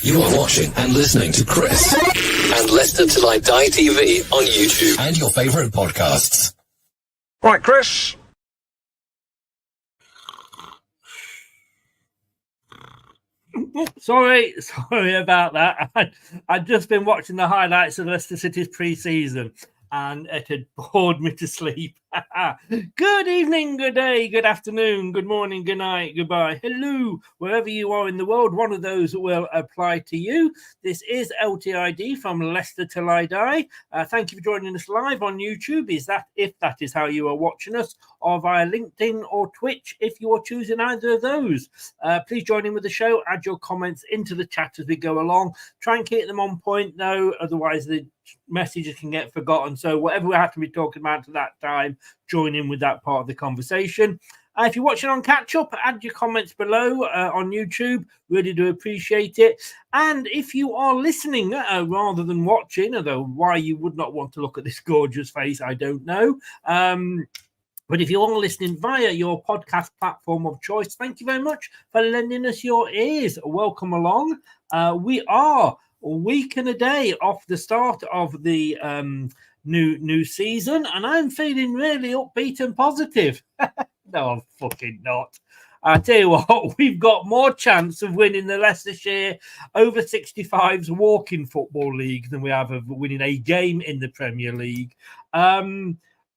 You are watching and listening to Chris and Leicester Till I Die TV on YouTube and your favourite podcasts. Right, Chris. Sorry about that. I'd just been watching the highlights of Leicester City's pre-season and it had bored me to sleep. Good evening, good day, good afternoon, good morning, good night, goodbye, hello, wherever you are in the world. One of those will apply to you. This is LTID from Leicester Till I Die. Thank you for joining us live on YouTube. If that is how you are watching us, or via LinkedIn or Twitch, if you are choosing either of those. Please join in with the show. Add your comments into the chat as we go along. Try and keep them on point, though, otherwise the messages can get forgotten. So whatever we have to be talking about at that time, join in with that part of the conversation. If you're watching on catch up, add your comments below on YouTube. Really do appreciate it. And if you are listening rather than watching, although why you would not want to look at this gorgeous face, I don't know. But if you are listening via your podcast platform of choice, thank you very much for lending us your ears. Welcome along. We are a week and a day off the start of the new season, and I'm feeling really upbeat and positive. No, I'm fucking not. I tell you what, we've got more chance of winning the Leicestershire over 65s walking football league than we have of winning a game in the Premier League.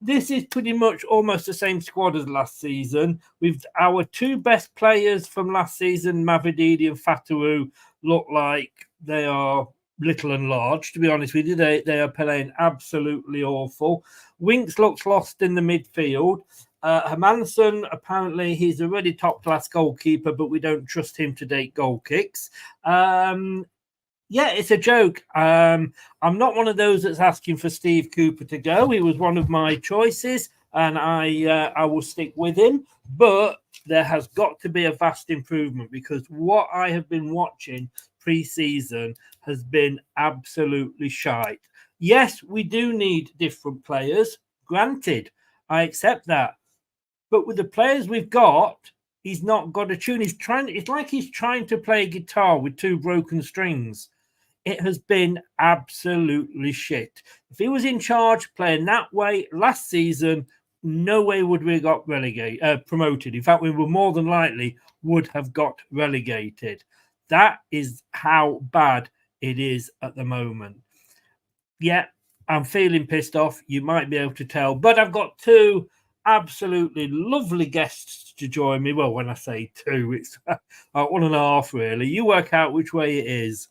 This is pretty much almost the same squad as last season. With our two best players from last season, Mavididi and Fatawu, look like they are little and large, to be honest with you. They are playing absolutely awful. Winks looks lost in the midfield. Hermanson, apparently he's a really top-class goalkeeper, but we don't trust him to take goal kicks. Yeah, it's a joke. I'm not one of those that's asking for Steve Cooper to go. He was one of my choices, and I will stick with him. But there has got to be a vast improvement, because what I have been watching pre-season has been absolutely shite. Yes, we do need different players. Granted, I accept that. But with the players we've got, he's not got a tune. It's like he's trying to play guitar with two broken strings. It has been absolutely shit. If he was in charge playing that way last season, no way would we have got promoted. In fact, we were more than likely would have got relegated. That is how bad it is at the moment. Yeah, I'm feeling pissed off. You might be able to tell. But I've got two absolutely lovely guests to join me. Well, when I say two, it's 1.5, really. You work out which way it is.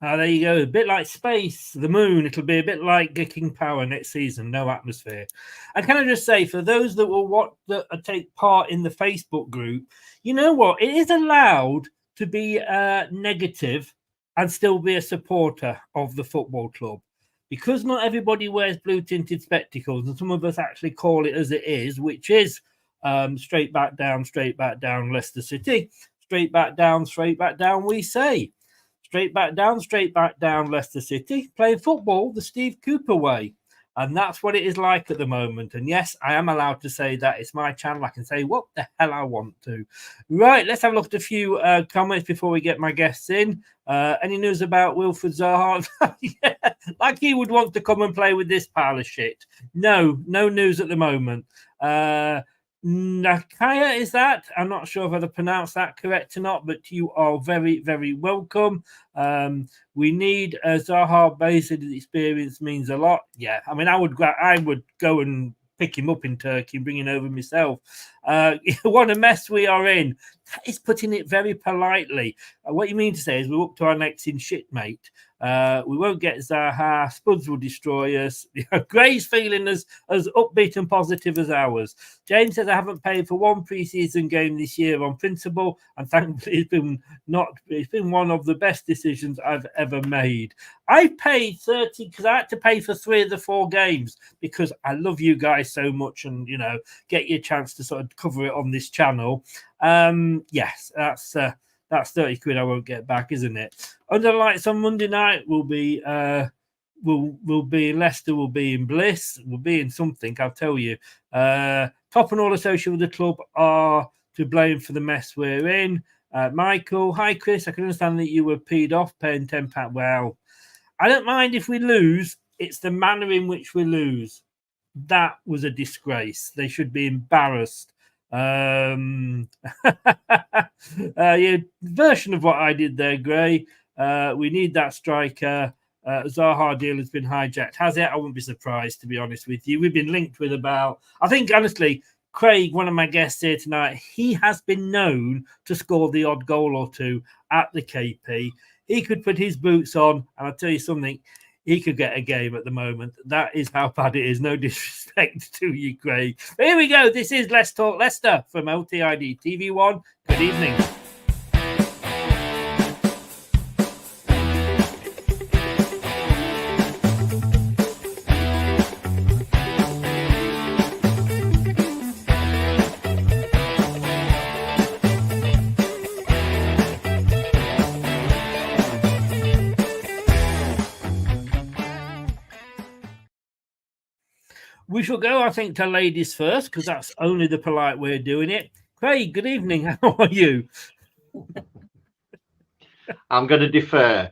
There you go. A bit like space, the moon. It'll be a bit like King Power next season. No atmosphere. And can I just say, for those that take part in the Facebook group, you know what? It is allowed to be negative and still be a supporter of the football club. Because not everybody wears blue-tinted spectacles, and some of us actually call it as it is, which is straight back down, Leicester City. Straight back down, we say. Straight back down, Leicester City, playing football the Steve Cooper way. And that's what it is like at the moment. And yes, I am allowed to say that. It's my channel. I can say what the hell I want to. Right, let's have a look at a few comments before we get my guests in. Any news about Wilfried Zaha? Yeah, like he would want to come and play with this pile of shit. No news at the moment. Nakaya, is that? I'm not sure if I've pronounced that correct or not, but you are very, very welcome. We need Zaha. Basically, the experience means a lot. Yeah, I mean, I would go and pick him up in Turkey and bring him over myself. What a mess we are in. That is putting it very politely. What you mean to say is we're up to our necks in shit, mate. We won't get Zaha. Spuds will destroy us. Gray's feeling as upbeat and positive as ours. James says, I haven't paid for one pre-season game this year on principle, and thankfully it's been one of the best decisions I've ever made. I paid 30 because I had to pay for 3 of the 4 games because I love you guys so much, and get your chance to sort of cover it on this channel. Yes, that's 30 quid I won't get back, isn't it? Under the lights on Monday night will be in Leicester, will be in Bliss, will be in something, I'll tell you. Top and all associated with the club are to blame for the mess we're in. Michael, hi Chris, I can understand that you were peed off paying £10. Well, I don't mind if we lose, it's the manner in which we lose. That was a disgrace. They should be embarrassed. Yeah, version of what I did there, Gray. We need that striker. Zaha deal has been hijacked. Has it? I wouldn't be surprised, to be honest with you. We've been linked with I think, honestly, Craig, one of my guests here tonight, he has been known to score the odd goal or two at the KP. He could put his boots on, and I'll tell you something, he could get a game at the moment. That is how bad it is. No disrespect to you, Craig. But here we go. This is Let's Talk Leicester from LTID TV1. Good evening. We shall go, I think, to ladies first, because that's only the polite way of doing it. Craig, good evening. How are you? I'm going to defer.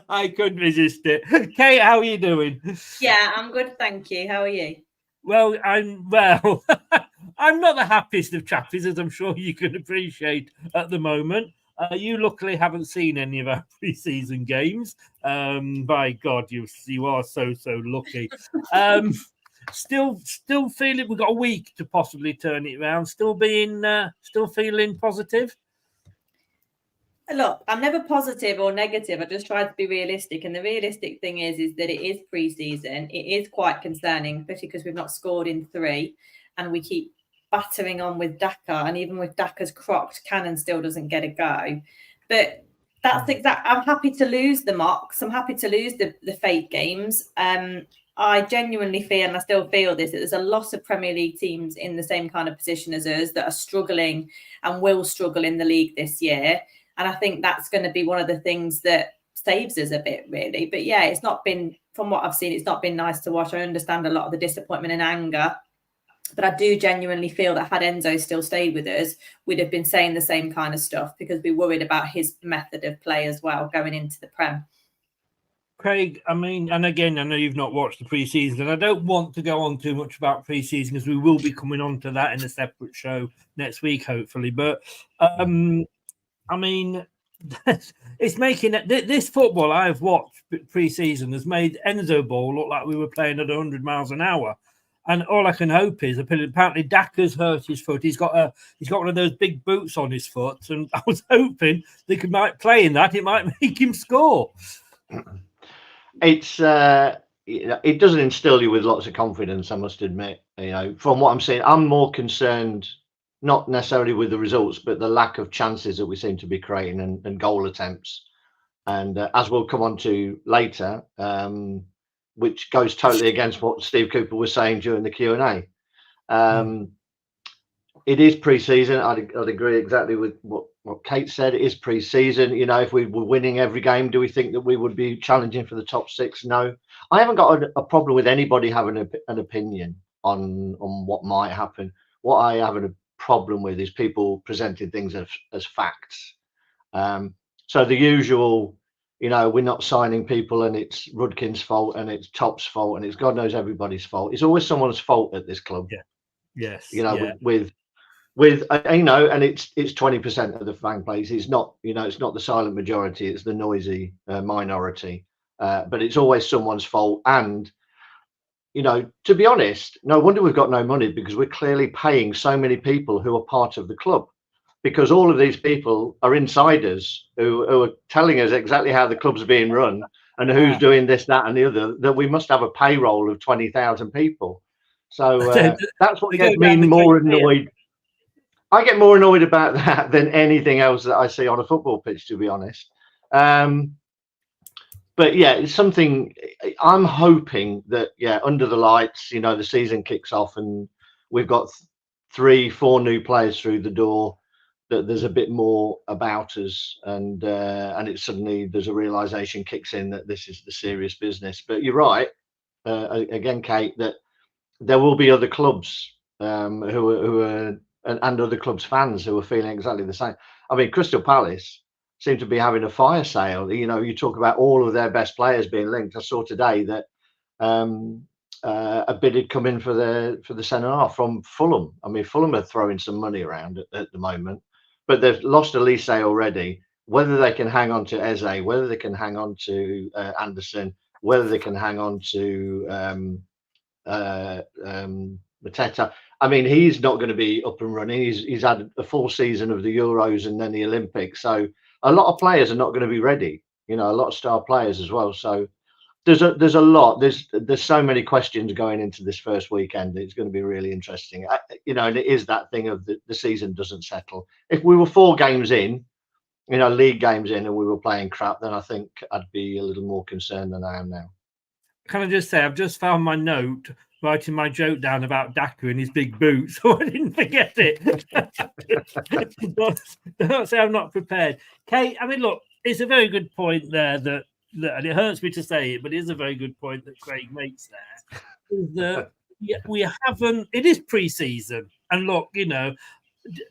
I couldn't resist it. Kate, how are you doing? Yeah, I'm good, thank you. How are you? Well, I'm not the happiest of chappies, as I'm sure you can appreciate at the moment. You luckily haven't seen any of our pre-season games. By God, you are so lucky. Still feeling we've got a week to possibly turn it around. Still feeling positive. Look, I'm never positive or negative. I just try to be realistic. And the realistic thing is that it is pre-season. It is quite concerning, especially because we've not scored in 3 and we keep battering on with Daka, and even with Daka's crocked, Cannon still doesn't get a go. But that's exact. I'm happy to lose the mocks. I'm happy to lose the fake games. I genuinely feel, and I still feel this, that there's a lot of Premier League teams in the same kind of position as us that are struggling and will struggle in the league this year. And I think that's going to be one of the things that saves us a bit, really. But yeah, it's not been, from what I've seen, it's not been nice to watch. I understand a lot of the disappointment and anger. But I do genuinely feel that had Enzo still stayed with us, we'd have been saying the same kind of stuff because we're worried about his method of play as well going into the Prem. Craig, I mean, and again, I know you've not watched the pre-season, and I don't want to go on too much about pre-season because we will be coming on to that in a separate show next week, hopefully. But, I mean, it's making this football I've watched pre-season has made Enzo Ball look like we were playing at 100 miles an hour. And all I can hope is apparently Daka's hurt his foot. He's got one of those big boots on his foot, and I was hoping they might play in that. It might make him score. It's it doesn't instill you with lots of confidence, I must admit. You know, from what I'm saying, I'm more concerned not necessarily with the results, but the lack of chances that we seem to be creating and goal attempts. And as we'll come on to later. Which goes totally against what Steve Cooper was saying during the Q&A. It is pre-season. I'd agree exactly with what Kate said. It is pre-season. You know, if we were winning every game, do we think that we would be challenging for the top 6? No. I haven't got a problem with anybody having an opinion on what might happen. What I have a problem with is people presenting things as facts. So the usual... You know, we're not signing people and it's Rudkin's fault and it's Top's fault and it's God knows everybody's fault. It's always someone's fault at this club. Yeah. Yes. You know, with you know, and it's 20% of the fan base. It's not, you know, it's not the silent majority. It's the noisy minority. But it's always someone's fault. And, you know, to be honest, no wonder we've got no money because we're clearly paying so many people who are part of the club. Because all of these people are insiders who are telling us exactly how the club's being run and who's doing this, that, and the other. That we must have a payroll of 20,000 people. So that's what gets me more annoyed. I get more annoyed about that than anything else that I see on a football pitch, to be honest. But yeah, it's something I'm hoping that under the lights, you know, the season kicks off and we've got 3-4 new players through the door. that there's a bit more about us, and it suddenly there's a realization kicks in that this is the serious business. But you're right, again, Kate, that there will be other clubs who are and other clubs fans who are feeling exactly the same. I mean, Crystal Palace seem to be having a fire sale. You know, you talk about all of their best players being linked. I saw today that a bid had come in for the centre half from Fulham. I mean, Fulham are throwing some money around at the moment, but they've lost Elise already. Whether they can hang on to Eze, whether they can hang on to Anderson, whether they can hang on to Mateta. I mean, he's not going to be up and running. He's had a full season of the Euros and then the Olympics. So a lot of players are not going to be ready. You know, a lot of star players as well. So there's a lot. There's so many questions going into this first weekend. It's going to be really interesting. You know, and it is that thing of the season doesn't settle. If we were 4 games in, you know, league games in, and we were playing crap, then I think I'd be a little more concerned than I am now. Can I just say, I've just found my note writing my joke down about Daka and his big boots, so I didn't forget it. Don't say I'm not prepared. Kate, I mean, look, it's a very good point there that and it hurts me to say it, but it is a very good point that Craig makes there. Is that we haven't, it is pre-season. And look, you know,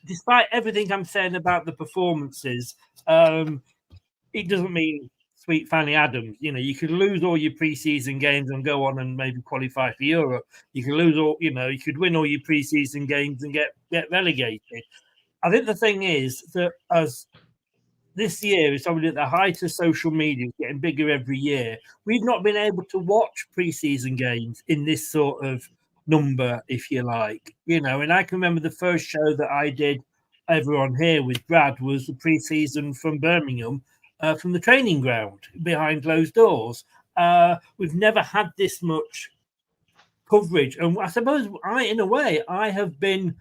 despite everything I'm saying about the performances, it doesn't mean sweet Fanny Adams. You know, you could lose all your pre-season games and go on and maybe qualify for Europe. You could lose all, you know, you could win all your pre-season games and get relegated. I think the thing is that as this year is probably at the height of social media, getting bigger every year, we've not been able to watch pre-season games in this sort of number, if you like. You know, and I can remember the first show that I did everyone here with Brad was the pre-season from Birmingham, from the training ground behind closed doors. We've never had this much coverage. And I suppose in a way, I have been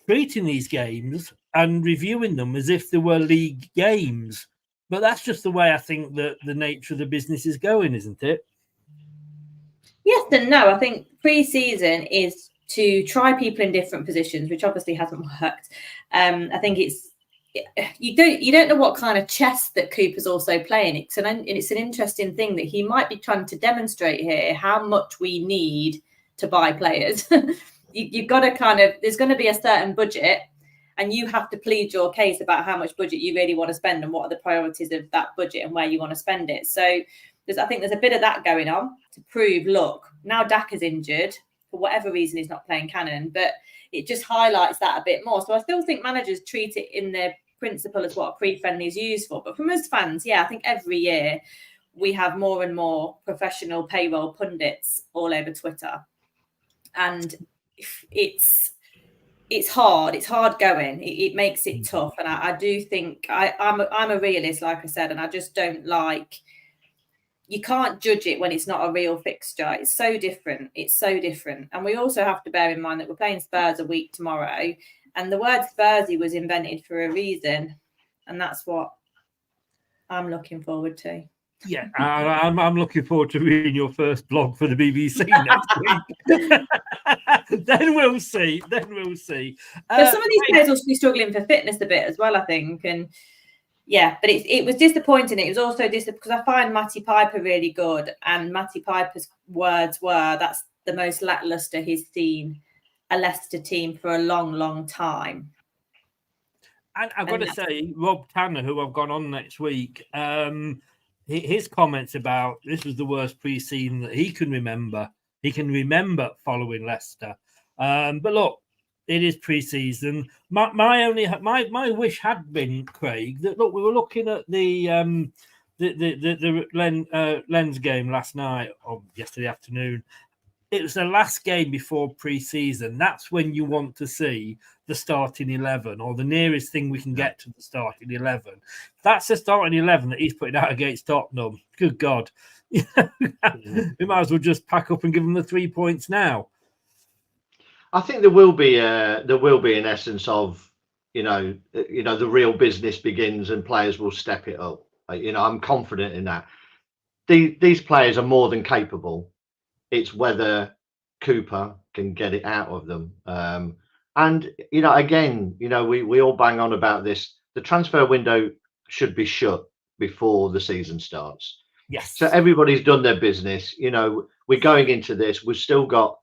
treating these games and reviewing them as if they were league games. But that's just the way I think that the nature of the business is going, isn't it? Yes and no. I think pre-season is to try people in different positions, which obviously hasn't worked. I think it's you don't know what kind of chess that Cooper's also playing. It's an interesting thing that he might be trying to demonstrate here how much we need to buy players. You've got to there's going to be a certain budget, and you have to plead your case about how much budget you really want to spend and what are the priorities of that budget and where you want to spend it. So I think there's a bit of that going on to prove, look, now Daka's injured. For whatever reason, he's not playing Cannon, but it just highlights that a bit more. So I still think managers treat it in their principle as what a pre-friendly is used for. But for most fans, I think every year we have more and more professional payroll pundits all over Twitter. And it's hard. It's hard going. It makes it tough. And I do think I'm a realist, like I said, and I just don't like. You can't judge it when it's not a real fixture. It's so different. And we also have to bear in mind that we're playing Spurs a week tomorrow. And the word Spursy was invented for a reason. And that's what I'm looking forward to. Yeah, I'm looking forward to reading your first blog for the BBC next week. Then we'll see. But some of these players will be struggling for fitness a bit as well, I think. And yeah, but it was disappointing. It was also disappointing because I find Matty Piper really good. And Matty Piper's words were, that's the most lacklustre he's seen a Leicester team for a long, long time. And I've got to say, Rob Tanner, who I've gone on next week, his comments about this was the worst pre-season that he can remember. He can remember following Leicester. But look, it is pre-season. My wish had been, Craig, that look, we were looking at the Lens game last night or yesterday afternoon. It was the last game before pre-season. That's when you want to see the starting 11 or the nearest thing we can get to the starting 11. That's the starting 11 that he's putting out against Tottenham. Good God. We might as well just pack up and give them the 3 points now. I think there will be an essence of, the real business begins and players will step it up. I'm confident in that. These players are more than capable. It's whether Cooper can get it out of them. And, again, we all bang on about this. The transfer window should be shut before the season starts. Yes. So everybody's done their business. We're going into this. We've still got,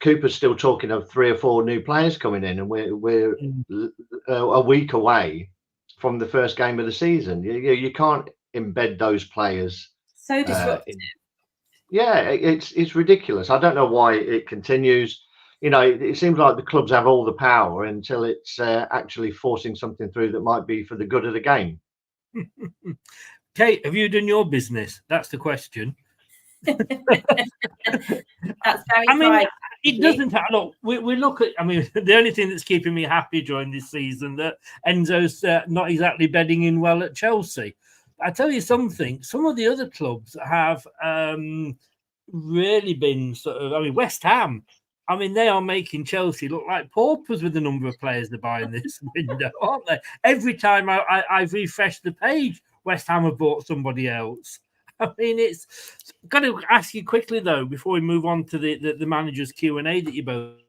Cooper's still talking of 3 or 4 new players coming in, and we're a week away from the first game of the season. You can't embed those players. So disruptive. It's ridiculous. I don't know why it continues. It seems like the clubs have all the power until it's actually forcing something through that might be for the good of the game. Kate, have you done your business? That's the question. That's very it doesn't. Look, we look at. The only thing that's keeping me happy during this season that Enzo's not exactly bedding in well at Chelsea. I tell you something. Some of the other clubs have really been sort of. West Ham. They are making Chelsea look like paupers with the number of players they're buying this window, aren't they? Every time I've refreshed the page, West Ham have bought somebody else. It's got to ask you quickly though before we move on to the manager's Q&A that you both.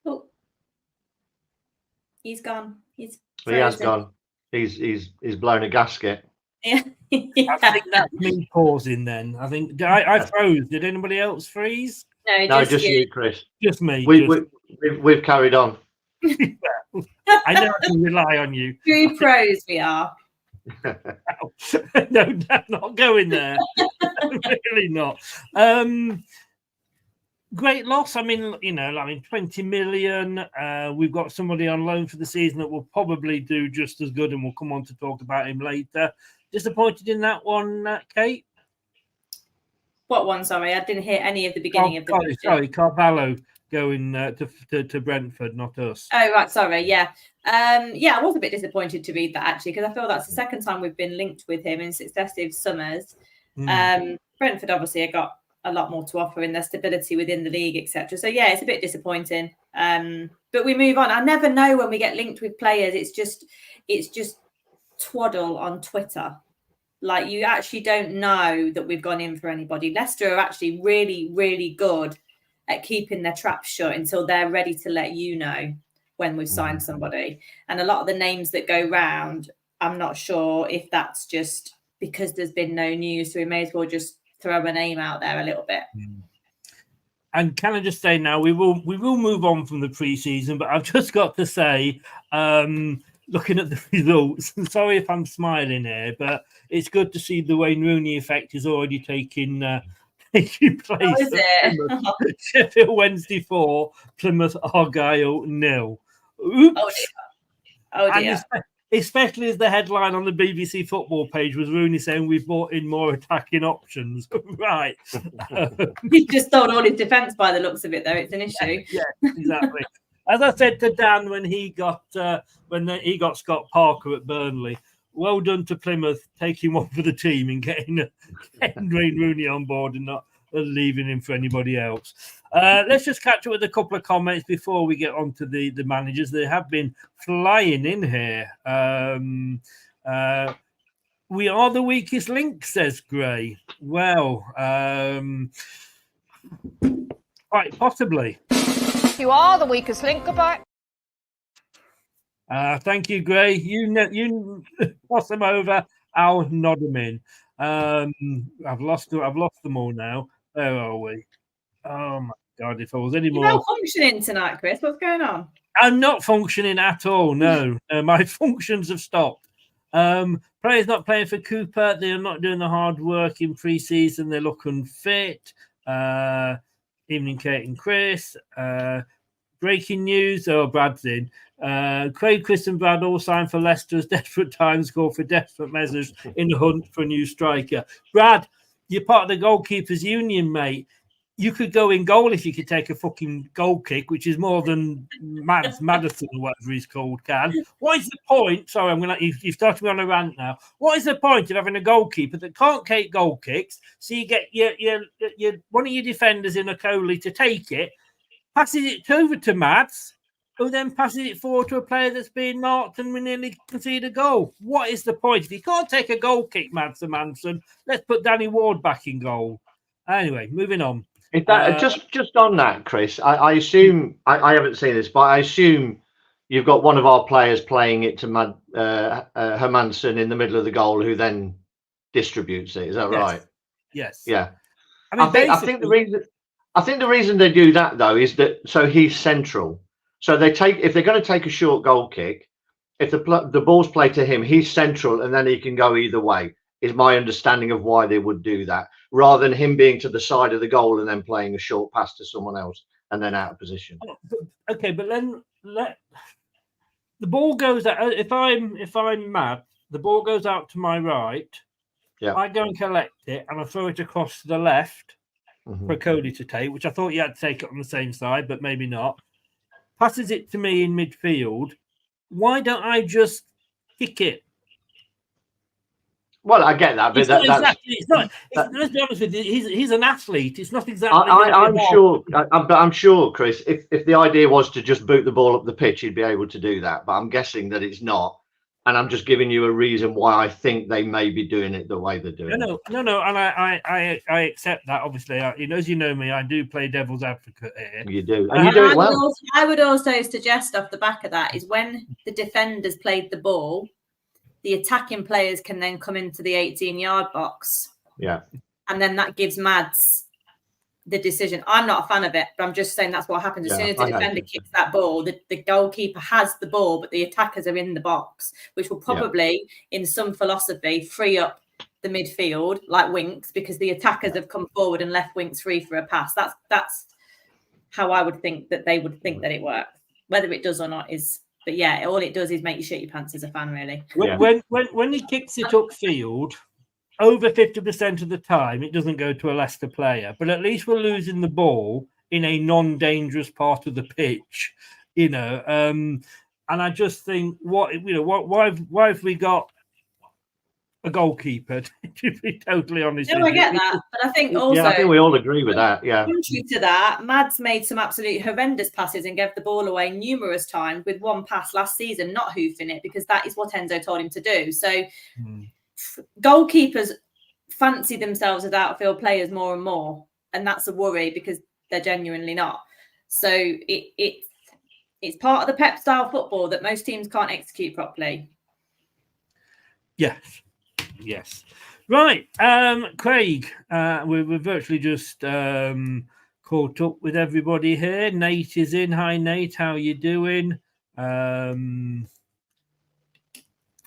Oh, he's gone. He has gone. He's blown a gasket. Yeah. I think that's me pausing. Then I think I froze. Did anybody else freeze? No, just you, Chris. Just me. We've carried on. I know I can rely on you. 2 pros we are. No, not going there. Really not. Great loss. 20 million. We've got somebody on loan for the season that will probably do just as good, and we'll come on to talk about him later. Disappointed in that one, Kate? What one? Sorry, I didn't hear any of the beginning of the question. Sorry, Carvalho going to Brentford, not us. Oh, right. Sorry. Yeah. I was a bit disappointed to read that actually, because I feel that's the second time we've been linked with him in successive summers. Brentford obviously have got a lot more to offer in their stability within the league, etc. So yeah, it's a bit disappointing. But we move on. I never know when we get linked with players. It's just twaddle on Twitter. Like, you actually don't know that we've gone in for anybody. Leicester are actually really, really good at keeping their traps shut until they're ready to let you know when we've signed somebody. And a lot of the names that go round, I'm not sure if that's just because there's been no news, so we may as well just throw a name out there a little bit. And can I just say now, we will move on from the pre-season, but I've just got to say, looking at the results, and sorry if I'm smiling here, but it's good to see the Wayne Rooney effect is already taking place. Oh, is it? Sheffield Wednesday 4, Plymouth Argyle 0. Oops. Oh dear. Especially as the headline on the BBC football page was Rooney saying we've brought in more attacking options. Right. He's just sold all his defence by the looks of it, though. It's an issue. Yeah, exactly. As I said to Dan when he got Scott Parker at Burnley, well done to Plymouth taking one for the team and getting Wayne Rooney on board and not leaving him for anybody else. Let's just catch up with a couple of comments before we get on to the managers. They have been flying in here. We are the weakest link, says Gray. Well, quite possibly. You are the weakest link. Goodbye. Thank you, Gray. You toss them over. I'll nod them in. I've lost them all now. Where are we? Oh my God! If I was any more, You're not functioning tonight, Chris. What's going on? I'm not functioning at all. No, my functions have stopped. Players not playing for Cooper. They're not doing the hard work in pre-season. They look unfit. Evening, Kate and Chris. Breaking news. Oh, Brad's in. Craig, Chris and Brad all signed for Leicester as desperate times call for desperate measures in the hunt for a new striker. Brad, you're part of the goalkeepers union, mate. You could go in goal if you could take a fucking goal kick, which is more than Madison or whatever he's called can. What is the point? Sorry, you've started me on a rant now. What is the point of having a goalkeeper that can't take goal kicks? So you get your one of your defenders in a Coley to take it, passes it over to Mads, who then passes it forward to a player that's being marked and we nearly concede a goal. What is the point? If you can't take a goal kick, Manson, let's put Danny Ward back in goal. Anyway, moving on. If that, just on that, Chris, I assume I haven't seen this, but I assume you've got one of our players playing it to Hermansen in the middle of the goal, who then distributes it. Is that right? Yes. Yeah. I mean, I think the reason they do that though is that so he's central. So if they're going to take a short goal kick, if the ball's played to him, he's central, and then he can go either way. Is my understanding of why they would do that, rather than him being to the side of the goal and then playing a short pass to someone else and then out of position. Okay, but then the ball goes out. If I'm mad, the ball goes out to my right. Yeah. I go and collect it, and I throw it across to the left for Cody to take, which I thought you had to take it on the same side, but maybe not. Passes it to me in midfield. Why don't I just kick it? Well, I get that, but let's be honest with you. He's an athlete. It's not exactly. I'm sure, Chris. If the idea was to just boot the ball up the pitch, he'd be able to do that. But I'm guessing that it's not, and I'm just giving you a reason why I think they may be doing it the way they're doing it. No, and I accept that. Obviously, as you know me, I do play devil's advocate here. You do, and you do it well. I would also suggest off the back of that is when the defenders played the ball, the attacking players can then come into the 18-yard box. Yeah. And then that gives Mads the decision. I'm not a fan of it, but I'm just saying that's what happens. As soon as the defender kicks that ball, the goalkeeper has the ball, but the attackers are in the box, which will probably, in some philosophy, free up the midfield like Winks, because the attackers have come forward and left Winks free for a pass. That's how I would think that they would think that it works. Whether it does or not is... But yeah, all it does is make you shit your pants as a fan, really. When he kicks it upfield, over 50% of the time, it doesn't go to a Leicester player. But at least we're losing the ball in a non-dangerous part of the pitch, And I just think, why have we got a goalkeeper? To be totally honest, I get that, but I think also, I think we all agree with that. Yeah. Contrary to that, Mads made some absolutely horrendous passes and gave the ball away numerous times with one pass last season, not hoofing it, because that is what Enzo told him to do. So, goalkeepers fancy themselves as outfield players more and more, and that's a worry because they're genuinely not. So it's part of the Pep style football that most teams can't execute properly. Yes. Right. Craig, we're virtually just caught up with everybody here. Nate is in. Hi, Nate. How are you doing? But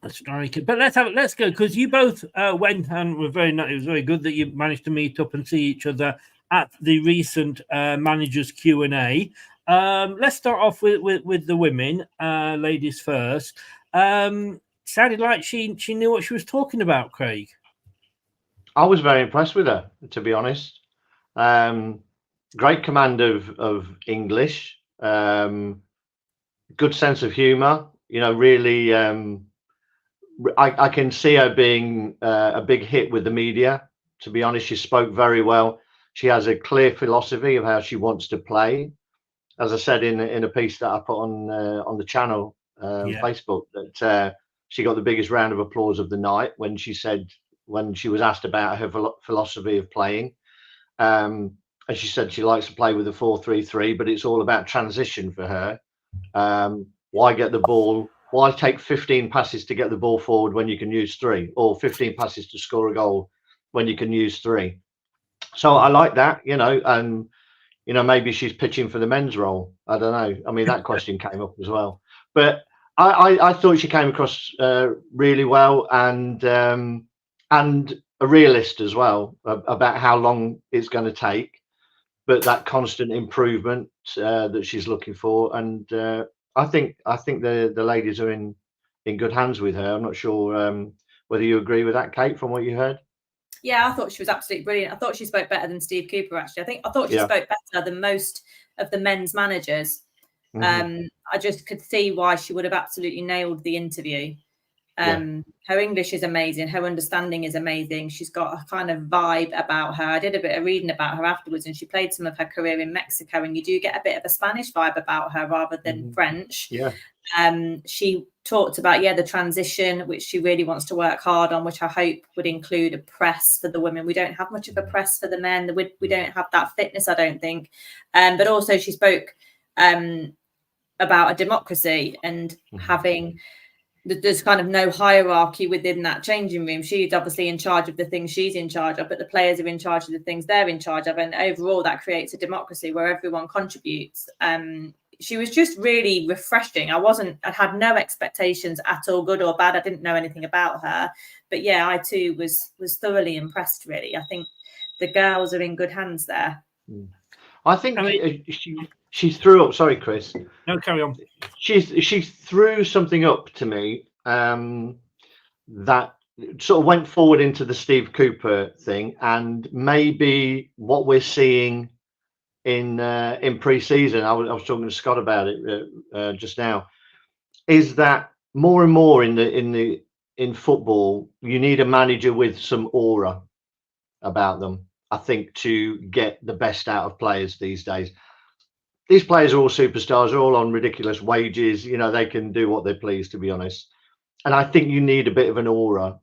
let's go, because you both went and were it was very good that you managed to meet up and see each other at the recent managers Q&A. Let's start off with the women, ladies first. Sounded like she knew what she was talking about, Craig. I was very impressed with her, to be honest. Great command of English, good sense of humour. Really, I can see her being a big hit with the media. To be honest, she spoke very well. She has a clear philosophy of how she wants to play. As I said in a piece that I put on the channel, Facebook, that she got the biggest round of applause of the night when she was asked about her philosophy of playing. And she said she likes to play with a 4-3-3, but it's all about transition for her. Why get the ball? Why take 15 passes to get the ball forward when you can use 3, or 15 passes to score a goal when you can use 3? So I like that, and maybe she's pitching for the men's role. I don't know. I mean, that question came up as well, but I thought she came across really well, and a realist as well about how long it's going to take, but that constant improvement that she's looking for. And I think the ladies are in good hands with her. I'm not sure whether you agree with that, Kate, from what you heard. Yeah, I thought she was absolutely brilliant. I thought she spoke better than Steve Cooper, actually. I thought she spoke better than most of the men's managers. I just could see why she would have absolutely nailed the interview. Her English is amazing. Her understanding is amazing. She's got a kind of vibe about her. I did a bit of reading about her afterwards, and she played some of her career in Mexico, and you do get a bit of a Spanish vibe about her rather than French. Yeah. She talked about the transition, which she really wants to work hard on, which I hope would include a press for the women. We don't have much of a press for the men. We don't have that fitness, I don't think. But also she spoke about a democracy and having there's kind of no hierarchy within that changing room. She's obviously in charge of the things she's in charge of, but the players are in charge of the things they're in charge of, and overall that creates a democracy where everyone contributes. She was just really refreshing. I had no expectations at all, good or bad. I didn't know anything about her, but I too was thoroughly impressed. Really, I think the girls are in good hands there. I think she threw up. Sorry, Chris. No, carry on. She threw something up to me that sort of went forward into the Steve Cooper thing, and maybe what we're seeing in pre-season. I was talking to Scott about it just now. Is that more and more in football, you need a manager with some aura about them, I think, to get the best out of players these days. These players are all superstars, are all on ridiculous wages. They can do what they please, to be honest. And I think you need a bit of an aura.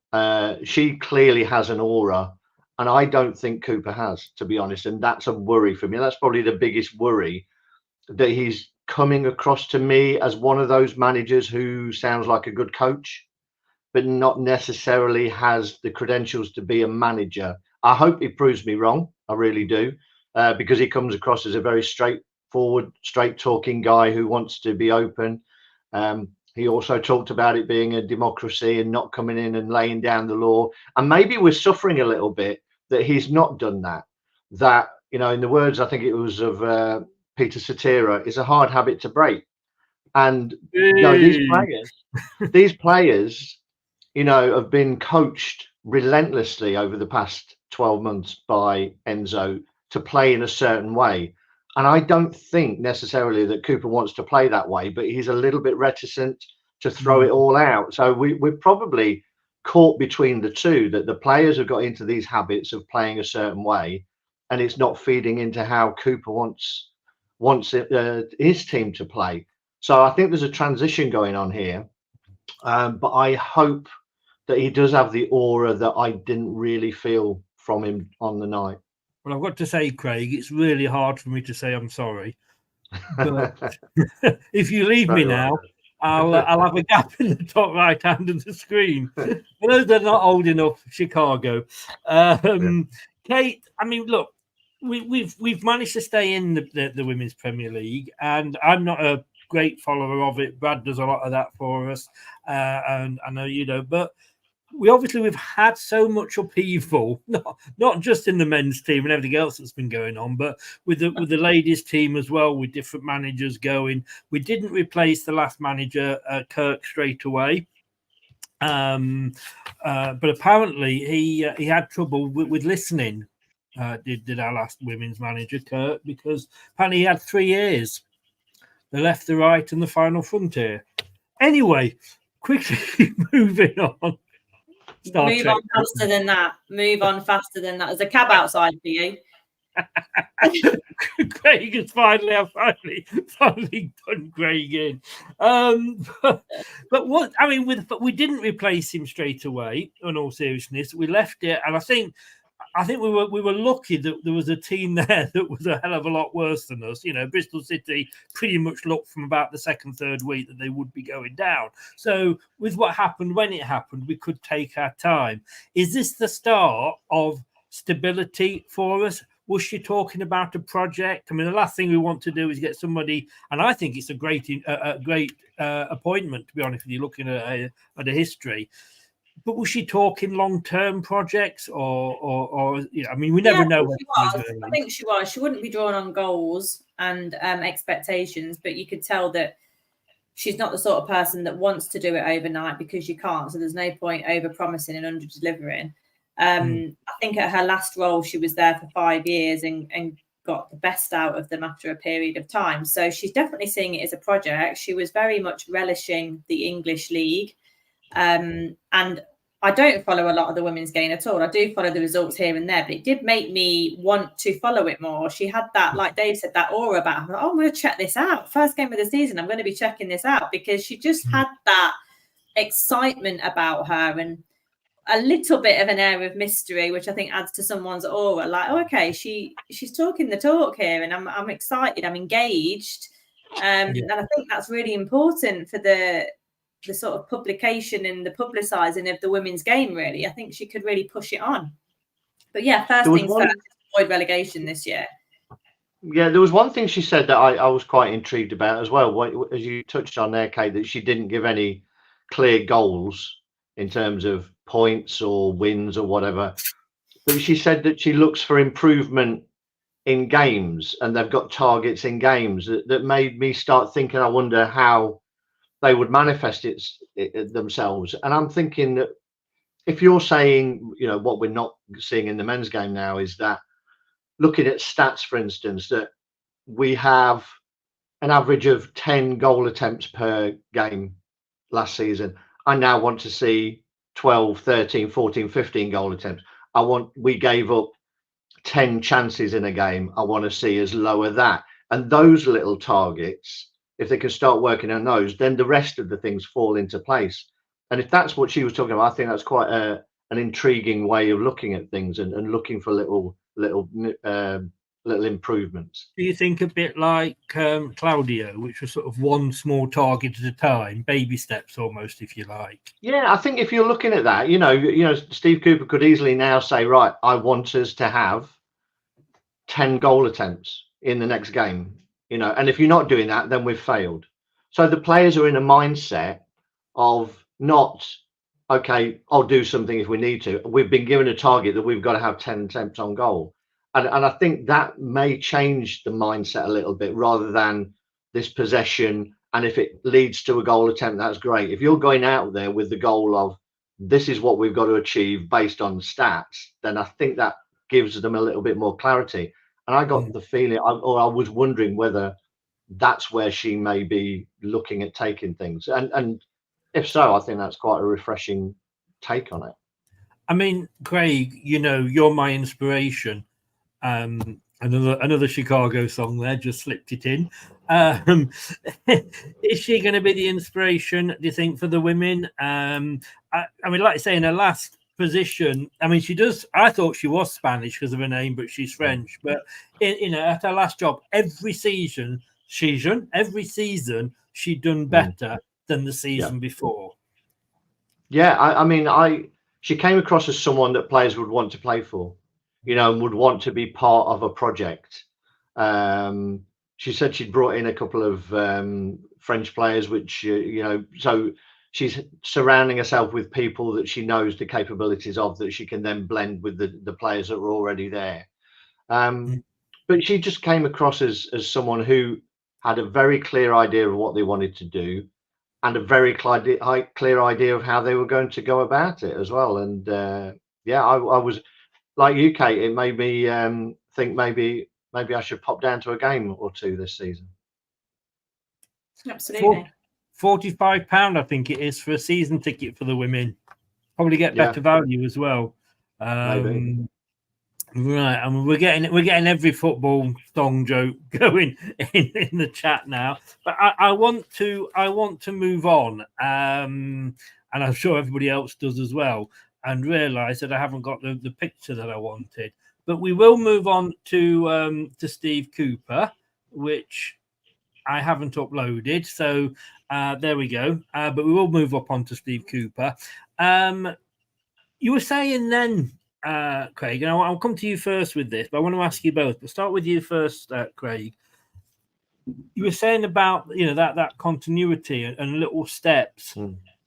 She clearly has an aura, and I don't think Cooper has, to be honest. And that's a worry for me. That's probably the biggest worry, that he's coming across to me as one of those managers who sounds like a good coach, but not necessarily has the credentials to be a manager. I hope he proves me wrong. I really do, because he comes across as a very straightforward, straight-talking guy who wants to be open. He also talked about it being a democracy and not coming in and laying down the law. And maybe we're suffering a little bit that he's not done that. That, in the words, I think it was of Peter Cetera, is a hard habit to break. And these players, have been coached relentlessly over the past 12 months by Enzo to play in a certain way. And I don't think necessarily that Cooper wants to play that way, but he's a little bit reticent to throw it all out. So we're probably caught between the two, that the players have got into these habits of playing a certain way, and it's not feeding into how Cooper wants his team to play. So I think there's a transition going on here, but I hope that he does have the aura that I didn't really feel from him on the night. Well, I've got to say, Craig, it's really hard for me to say I'm sorry. But if you leave me now, I'll have a gap in the top right hand of the screen. For those that are not old enough, Chicago. Kate, I mean, look, we've managed to stay in the Women's Premier League, and I'm not a great follower of it. Brad does a lot of that for us, and I know you know, but we've had so much upheaval, not just in the men's team and everything else that's been going on, but with the ladies' team as well, with different managers going. We didn't replace the last manager, Kirk, straight away, but apparently he had trouble with listening. Did our last women's manager, Kirk, because apparently he had 3 years, the left, the right, and the final frontier. Anyway, quickly moving on. Move on faster than that. There's a cab outside for you. Craig is finally done Craig in. But what I mean, we didn't replace him straight away. In all seriousness, we left it, and I think we were lucky that there was a team there that was a hell of a lot worse than us. Bristol City pretty much looked from about the second, third week that they would be going down. So with what happened when it happened, we could take our time. Is this the start of stability for us? Was she talking about a project? I mean, the last thing we want to do is get somebody, and I think it's a great appointment, to be honest with you, looking at a history. But was she talking long-term projects, or I mean, we never know. I think she was. She wouldn't be drawn on goals and expectations, but you could tell that she's not the sort of person that wants to do it overnight, because you can't. So there's no point over-promising and under-delivering. I think at her last role, she was there for 5 years and got the best out of them after a period of time. So she's definitely seeing it as a project. She was very much relishing the English league. And I don't follow a lot of the women's game at all. I do follow the results here and there, but it did make me want to follow it more. She had that, like Dave said, that aura about her. Oh, I'm going to check this out. First game of the season, I'm going to be checking this out, because she just had that excitement about her and a little bit of an air of mystery, which I think adds to someone's aura. Like, oh, okay, she's talking the talk here, and I'm excited, I'm engaged, and I think that's really important for the sort of publication and the publicising of the women's game. Really, I think she could really push it on. But yeah, first things first, avoid relegation this year. Yeah, there was one thing she said that I was quite intrigued about as well. As you touched on there, Kate, that she didn't give any clear goals in terms of points or wins or whatever. But she said that she looks for improvement in games, and they've got targets in games that made me start thinking, I wonder how they would manifest it themselves. And I'm thinking that if you're saying, you know, what we're not seeing in the men's game now is that, looking at stats, for instance, that we have an average of 10 goal attempts per game last season. I now want to see 12, 13, 14, 15 goal attempts. We gave up 10 chances in a game. I want to see us lower that. And those little targets, if they can start working on those, then the rest of the things fall into place. And if that's what she was talking about, I think that's quite an intriguing way of looking at things and looking for little improvements. Do you think a bit like Claudio, which was sort of one small target at a time, baby steps almost, if you like? Yeah, I think if you're looking at that, you know, Steve Cooper could easily now say, right, I want us to have 10 goal attempts in the next game, you know, and if you're not doing that, then we've failed. So the players are in a mindset of not, okay, I'll do something if we need to. We've been given a target that we've got to have 10 attempts on goal. And I think that may change the mindset a little bit, rather than this possession. And if it leads to a goal attempt, that's great. If you're going out there with the goal of, this is what we've got to achieve based on stats, then I think that gives them a little bit more clarity. And I got the feeling, or I was wondering whether that's where she may be looking at taking things. And if so, I think that's quite a refreshing take on it. I mean, Craig, you know, you're my inspiration. Another Chicago song there, just slipped it in. Is she going to be the inspiration, do you think, for the women? I mean, like I say, in her last position, I mean, she does. I thought she was Spanish because of her name, but she's French. But at her last job, every season she'd done better than the season before. Yeah, I mean, she came across as someone that players would want to play for, you know, and would want to be part of a project. She said she'd brought in a couple of French players, which, you know, so she's surrounding herself with people that she knows the capabilities of, that she can then blend with the players that are already there. But she just came across as someone who had a very clear idea of what they wanted to do, and a very clear idea of how they were going to go about it as well. And I was like you, Kate. It made me think maybe I should pop down to a game or two this season. Absolutely. £45, I think it is, for a season ticket for the women. Probably get better value as well. Maybe. Right, and we're getting every football song joke going in the chat now. But I want to move on, and I'm sure everybody else does as well, and realise that I haven't got the picture that I wanted. But we will move on to Steve Cooper, which I haven't uploaded. So there we go. But we will move up on to Steve Cooper. You were saying then, Craig, and I'll come to you first with this, but I want to ask you both. But start with you first, Craig. You were saying about, you know, that continuity and little steps.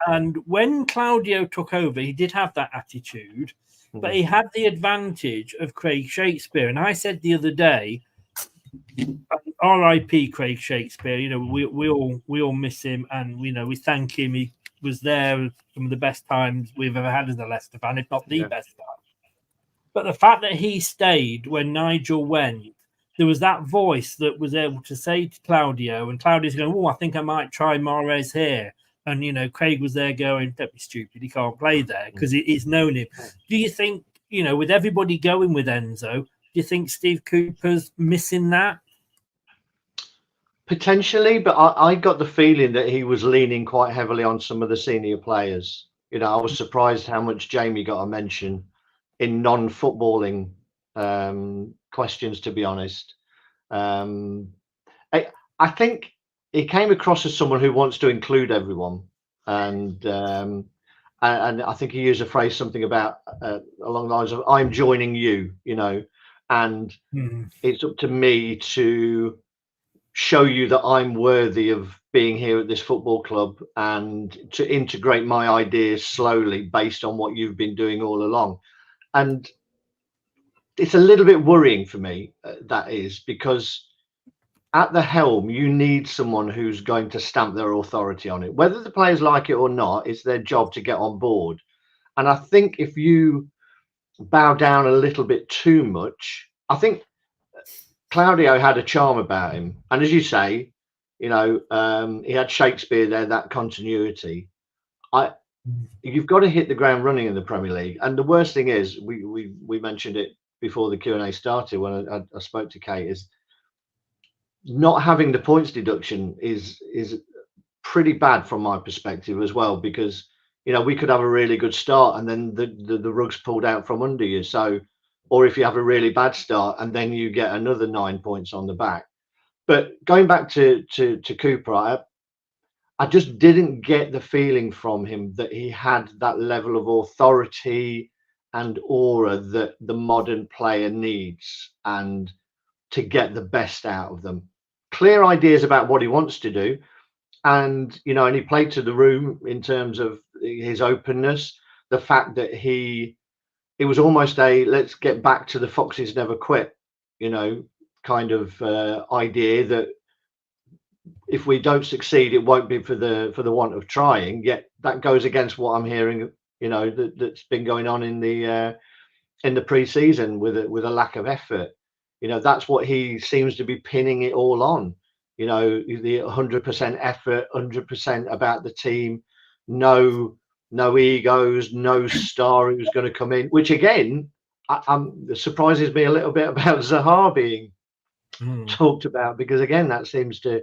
And when Claudio took over, he did have that attitude, but he had the advantage of Craig Shakespeare. And I said the other day, R.I.P. Craig Shakespeare. You know, we all miss him, and you know, we thank him. He was there at some of the best times we've ever had as a Leicester fan, if not the best time. But the fact that he stayed when Nigel went, there was that voice that was able to say to Claudio, and Claudio's going, "Oh, I think I might try Mahrez here." And, you know, Craig was there going, don't be stupid, he can't play there, because he's known him. Do you think, you know, with everybody going with Enzo, do you think Steve Cooper's missing that? Potentially, but I got the feeling that he was leaning quite heavily on some of the senior players. You know, I was surprised how much Jamie got a mention in non-footballing questions, to be honest. I think he came across as someone who wants to include everyone, and I think he used a phrase something about along the lines of "I'm joining you," you know, and it's up to me to show you that I'm worthy of being here at this football club and to integrate my ideas slowly based on what you've been doing all along. And it's a little bit worrying for me, that is, because at the helm, you need someone who's going to stamp their authority on it. Whether the players like it or not, it's their job to get on board. And I think if you bow down a little bit too much, I think Claudio had a charm about him. And as you say, you know, he had Shakespeare there, that continuity. You've got to hit the ground running in the Premier League. And the worst thing is, we mentioned it before the Q&A started when I spoke to Kate, is not having the points deduction is pretty bad from my perspective as well, because, you know, we could have a really good start and then the rug's pulled out from under you. So, or if you have a really bad start and then you get another 9 points on the back. But going back to Cooper, I just didn't get the feeling from him that he had that level of authority and aura that the modern player needs, and to get the best out of them. Clear ideas about what he wants to do, and, you know, and he played to the room in terms of his openness, the fact that it was almost a let's get back to the Foxes never quit, you know, kind of idea that if we don't succeed, it won't be for the want of trying. Yet that goes against what I'm hearing, you know, that's been going on in the pre-season with a lack of effort. You know, that's what he seems to be pinning it all on. You know, the 100% effort, 100% about the team, no egos, no star who's going to come in. Which again, surprises me a little bit about Zaha being talked about, because again, that seems to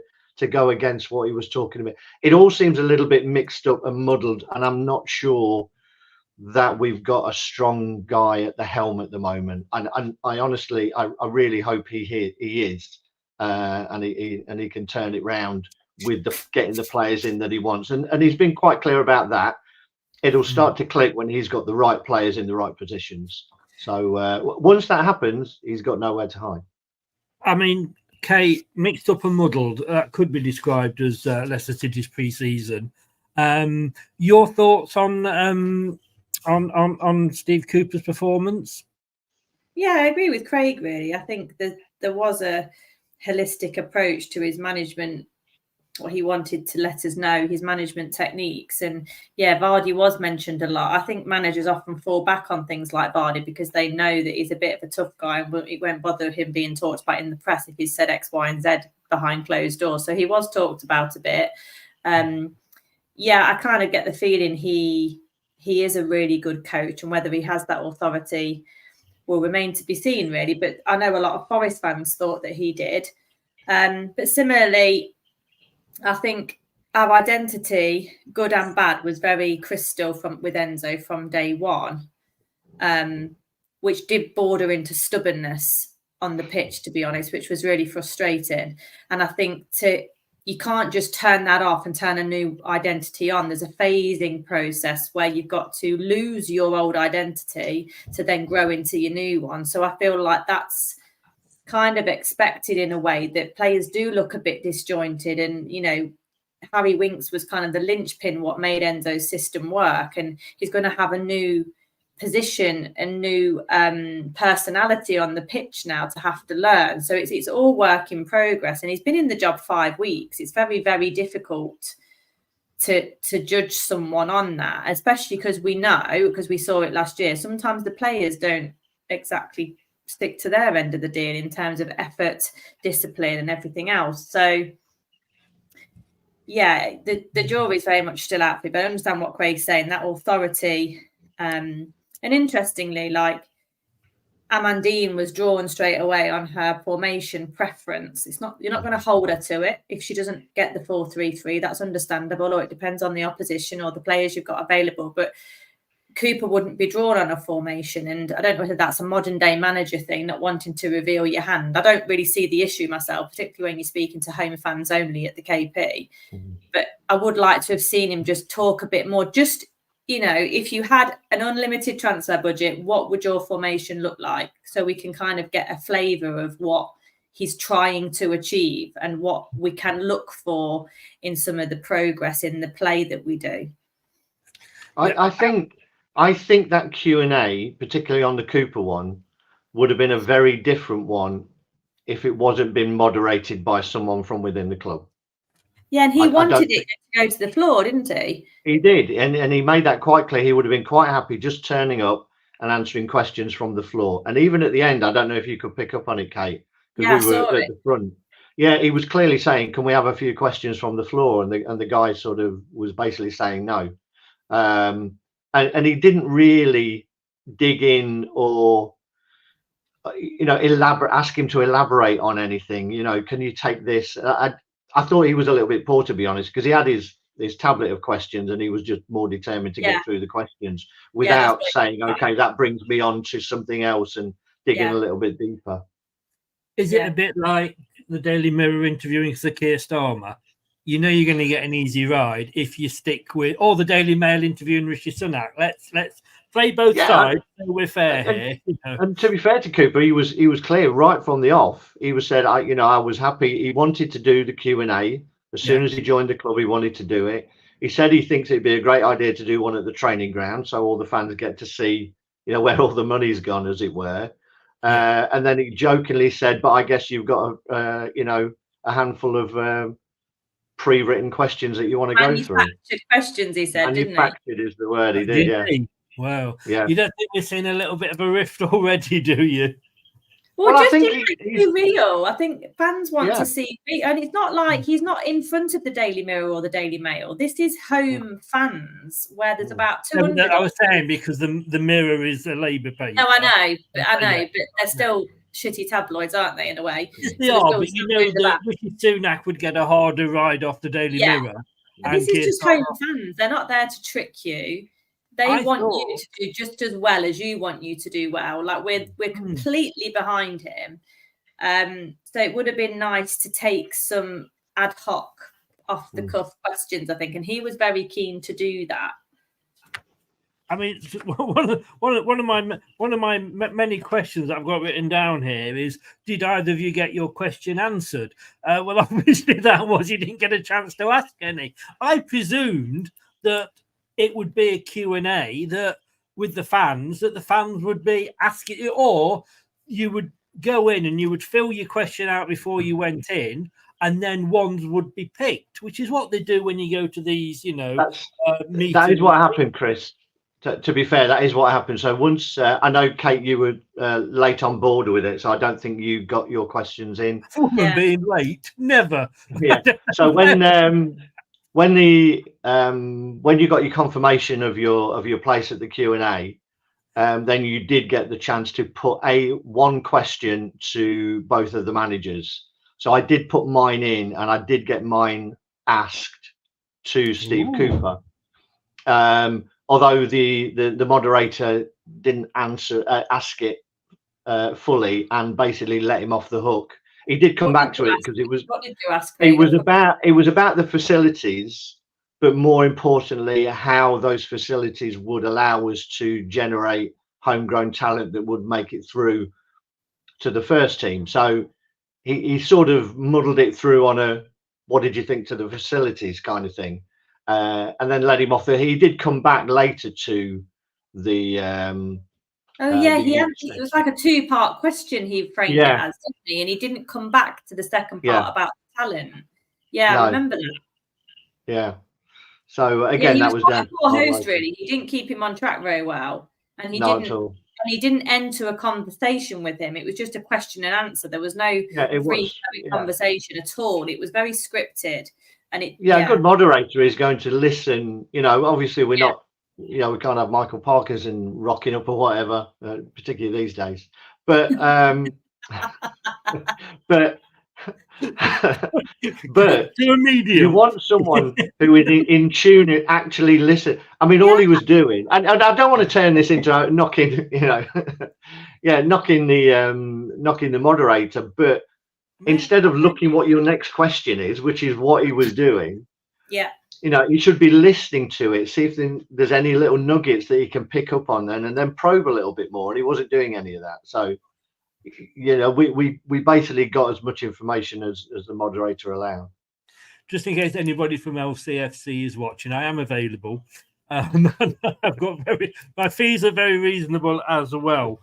go against what he was talking about. It all seems a little bit mixed up and muddled, and I'm not sure that we've got a strong guy at the helm at the moment. And I honestly, I really hope he is, and he can turn it round with getting the players in that he wants. And he's been quite clear about that. It'll start to click when he's got the right players in the right positions. So once that happens, he's got nowhere to hide. I mean, Kate, mixed up and muddled, that could be described as Leicester City's pre-season. Your thoughts on Steve Cooper's performance? Yeah, I agree with Craig, really. I think that there was a holistic approach to his management, what he wanted to let us know, his management techniques. And yeah, Vardy was mentioned a lot. I think managers often fall back on things like Vardy because they know that he's a bit of a tough guy, and it won't bother him being talked about in the press if he's said X, Y, and Z behind closed doors. So he was talked about a bit. Yeah, I kind of get the feeling he is a really good coach, and whether he has that authority will remain to be seen, really. But I know a lot of Forest fans thought that he did. But similarly, I think our identity, good and bad, was very crystal with Enzo from day one, which did border into stubbornness on the pitch, to be honest, which was really frustrating. And I think you can't just turn that off and turn a new identity on. There's a phasing process where you've got to lose your old identity to then grow into your new one. So I feel like that's kind of expected in a way, that players do look a bit disjointed. And, you know, Harry Winks was kind of the linchpin, what made Enzo's system work. And he's going to have a new position, a new personality on the pitch now to have to learn. So it's all work in progress. And he's been in the job 5 weeks. It's very, very difficult to judge someone on that, especially because we know, because we saw it last year, sometimes the players don't exactly stick to their end of the deal in terms of effort, discipline, and everything else. So the jury's very much still out for it, but I understand what Craig's saying, that authority. And interestingly, like, Amandine was drawn straight away on her formation preference. You're not going to hold her to it. If she doesn't get the 4-3-3, that's understandable, or it depends on the opposition or the players you've got available. But Cooper wouldn't be drawn on a formation, and I don't know whether that's a modern day manager thing, not wanting to reveal your hand. I don't really see the issue myself, particularly when you're speaking to home fans only at the KP. But I would like to have seen him just talk a bit more. Just, you know, if you had an unlimited transfer budget, what would your formation look like? So we can kind of get a flavour of what he's trying to achieve and what we can look for in some of the progress in the play that we do. I think that Q&A, particularly on the Cooper one, would have been a very different one if it wasn't been moderated by someone from within the club. Yeah, and he wanted it to go to the floor, didn't he? He did, and he made that quite clear. He would have been quite happy just turning up and answering questions from the floor. And even at the end, I don't know if you could pick up on it, Kate, because we were at the front. Yeah, he was clearly saying, "Can we have a few questions from the floor?" And the guy sort of was basically saying no. And he didn't really dig in or, you know, ask him to elaborate on anything. You know, can you take this? I thought he was a little bit poor, to be honest, because he had his tablet of questions and he was just more determined to get through the questions without saying, okay, that brings me on to something else and digging a little bit deeper. Is it a bit like the Daily Mirror interviewing Sir Keir Starmer? You know you're going to get an easy ride if you stick with, or the Daily Mail interviewing Rishi Sunak. Let's play both sides. So we're fair here. You know. And to be fair to Cooper, he was clear right from the off. He said, I was happy. He wanted to do the Q&A as soon as he joined the club. He wanted to do it. He said he thinks it'd be a great idea to do one at the training ground, so all the fans get to see, you know, where all the money's gone, as it were. And then he jokingly said, "But I guess you've got a handful of pre-written questions that you want to go through." Manufactured questions, he said, didn't he? Manufactured is the word he did, yeah. Wow. Yeah. You don't think we're seeing a little bit of a rift already, do you? Well, just to be real, I think fans want to see, and it's not like he's not in front of the Daily Mirror or the Daily Mail. This is home fans, where there's about 200. I was saying because the Mirror is a Labour paper. No, I know, but they're still shitty tabloids, aren't they, in a way? They are, but you know that Rishi Sunak would get a harder ride off the Daily Mirror. And this is just home fans. They're not there to trick you. They want you to do just as well as you want you to do well. Like we're completely behind him. So it would have been nice to take some ad hoc, off the cuff questions, I think, and he was very keen to do that. I mean, one of my many questions that I've got written down here is: did either of you get your question answered? Well, obviously that was you didn't get a chance to ask any. I presumed that it would be a Q&A that with the fans, that the fans would be asking you, or you would go in and you would fill your question out before you went in, and then ones would be picked, which is what they do when you go to these, meetings. That is what happened, Chris. To be fair, that is what happened. So once, I know, Kate, you were late on board with it, so I don't think you got your questions in. Being late, never. Yeah. So when you got your confirmation of your place at the Q&A, then you did get the chance to put one question to both of the managers. So I did put mine in, and I did get mine asked to Steve Cooper. Although the moderator didn't ask it fully and basically let him off the hook. He did come back to it because it was. What did you ask? It was about the facilities, but more importantly, how those facilities would allow us to generate homegrown talent that would make it through to the first team. So he sort of muddled it through on a "what did you think to the facilities" kind of thing, and then let him off. He did come back later to the. It was like a two-part question he framed it as, didn't he? And he didn't come back to the second part about talent. Yeah, I remember that. Yeah. So again, that was down. Poor host, really. He didn't keep him on track very well, and he didn't. At all. And he didn't enter a conversation with him. It was just a question and answer. There was no free conversation at all. It was very scripted. And it, a good moderator is going to listen. Obviously we're not, we can't have Michael Parkinson rocking up or whatever, particularly these days. But but but you want someone who is in tune and actually listen. I mean, all he was doing, and I don't want to turn this into knocking, knocking the moderator, but instead of looking what your next question is, which is what he was doing, you should be listening to it, see if there's any little nuggets that he can pick up on and then probe a little bit more. And he wasn't doing any of that. So, we basically got as much information as the moderator allowed. Just in case anybody from LCFC is watching, I am available. I've got my fees are very reasonable as well.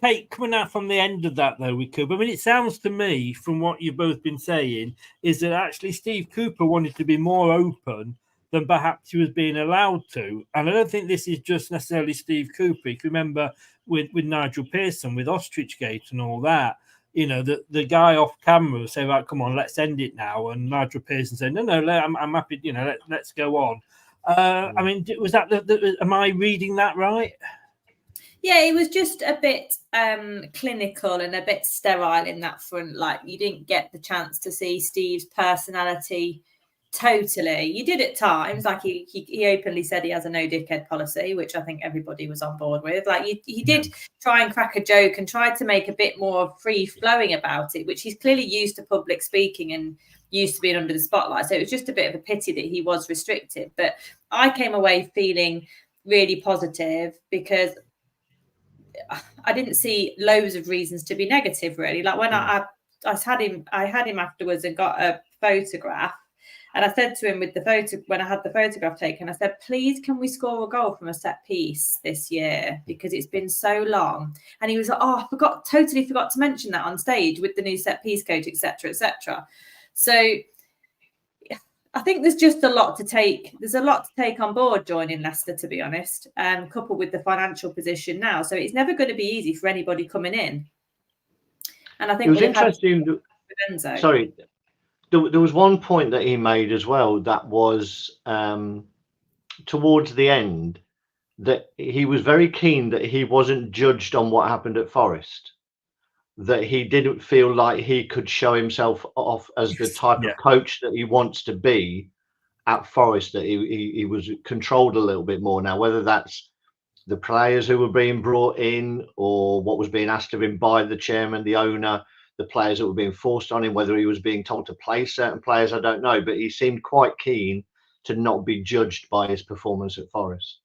Kate, coming out from the end of that, though, with Cooper, I mean, it sounds to me, from what you've both been saying, is that actually Steve Cooper wanted to be more open than perhaps he was being allowed to. And I don't think this is just necessarily Steve Cooper. If you remember with Nigel Pearson, with Ostrich Gate and all that, the guy off camera would say, right, come on, let's end it now. And Nigel Pearson said, no, I'm happy, let's go on. I mean, was that, am I reading that right? Yeah, it was just a bit clinical and a bit sterile in that front. Like, you didn't get the chance to see Steve's personality totally. You did at times, like he openly said he has a no dickhead policy, which I think everybody was on board with. Like, he did try and crack a joke and tried to make a bit more free flowing about it, which he's clearly used to public speaking and used to being under the spotlight. So it was just a bit of a pity that he was restricted. But I came away feeling really positive because I didn't see loads of reasons to be negative, really. Like when I had him afterwards and got a photograph, and I said to him with the photo, when I had the photograph taken, I said, please, can we score a goal from a set piece this year? Because it's been so long. And he was like, oh, totally forgot to mention that on stage with the new set piece coach, etc., etc. So I think there's just a lot to take. There's a lot to take on board joining Leicester, to be honest, coupled with the financial position now. So it's never going to be easy for anybody coming in. And I think it was interesting. Sorry, there was one point that he made as well that was towards the end, that he was very keen that he wasn't judged on what happened at Forest. That he didn't feel like he could show himself off as the type of coach that he wants to be at Forest, that he was controlled a little bit more. Now, whether that's the players who were being brought in or what was being asked of him by the chairman, the owner, the players that were being forced on him, whether he was being told to play certain players, I don't know. But he seemed quite keen to not be judged by his performance at Forest.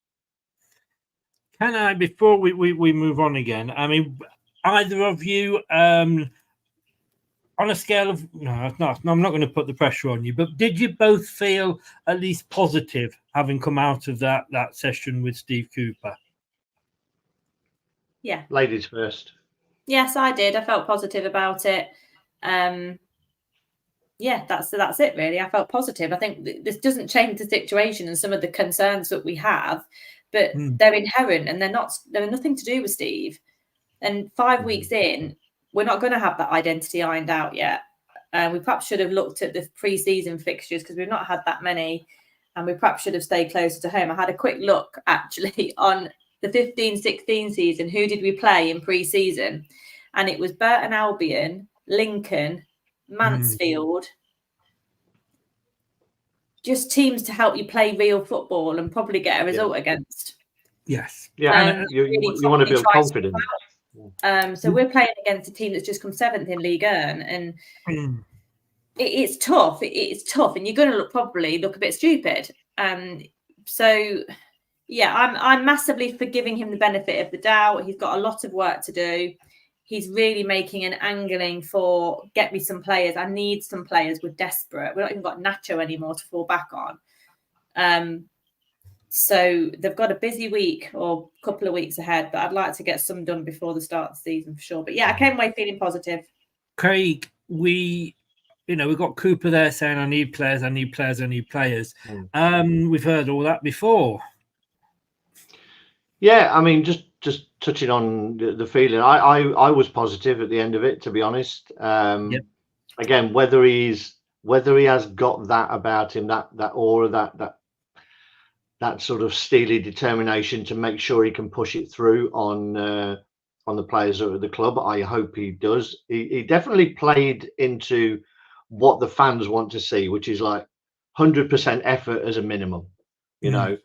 Can I, before we move on again, I mean, either of you, on a scale of no, I'm not going to put the pressure on you, but did you both feel at least positive having come out of that session with Steve Cooper? Yeah. Ladies first. Yes, I did. I felt positive about it. Yeah, that's it really. I felt positive. I think this doesn't change the situation and some of the concerns that we have, but they're inherent and they're nothing to do with Steve. And 5 weeks in, we're not going to have that identity ironed out yet. We perhaps should have looked at the pre-season fixtures because we've not had that many, and we perhaps should have stayed closer to home. I had a quick look actually on the 15-16 season. Who did we play in pre-season? And it was Burton Albion, Lincoln, Mansfield. Just teams to help you play real football and probably get a result against. Yes. Yeah. You want to build confidence. So we're playing against a team that's just come 7th in League 1, and it's tough. It's tough, and you're going to probably look a bit stupid. So yeah, I'm massively for giving him the benefit of the doubt. He's got a lot of work to do. He's really making an angling for get me some players. I need some players. We're desperate. We've not even got Nacho anymore to fall back on. So they've got a busy week or a couple of weeks ahead, but I'd like to get some done before the start of the season for sure. But yeah, I came away feeling positive. Craig, we've got Cooper there saying, I need players. We've heard all that before. Yeah, I mean, just touching on the feeling, I was positive at the end of it, to be honest. Again, whether he's whether he has got that about him, that aura, that sort of steely determination to make sure he can push it through on the players at the club. I hope he does. He definitely played into what the fans want to see, which is like 100% effort as a minimum, you know,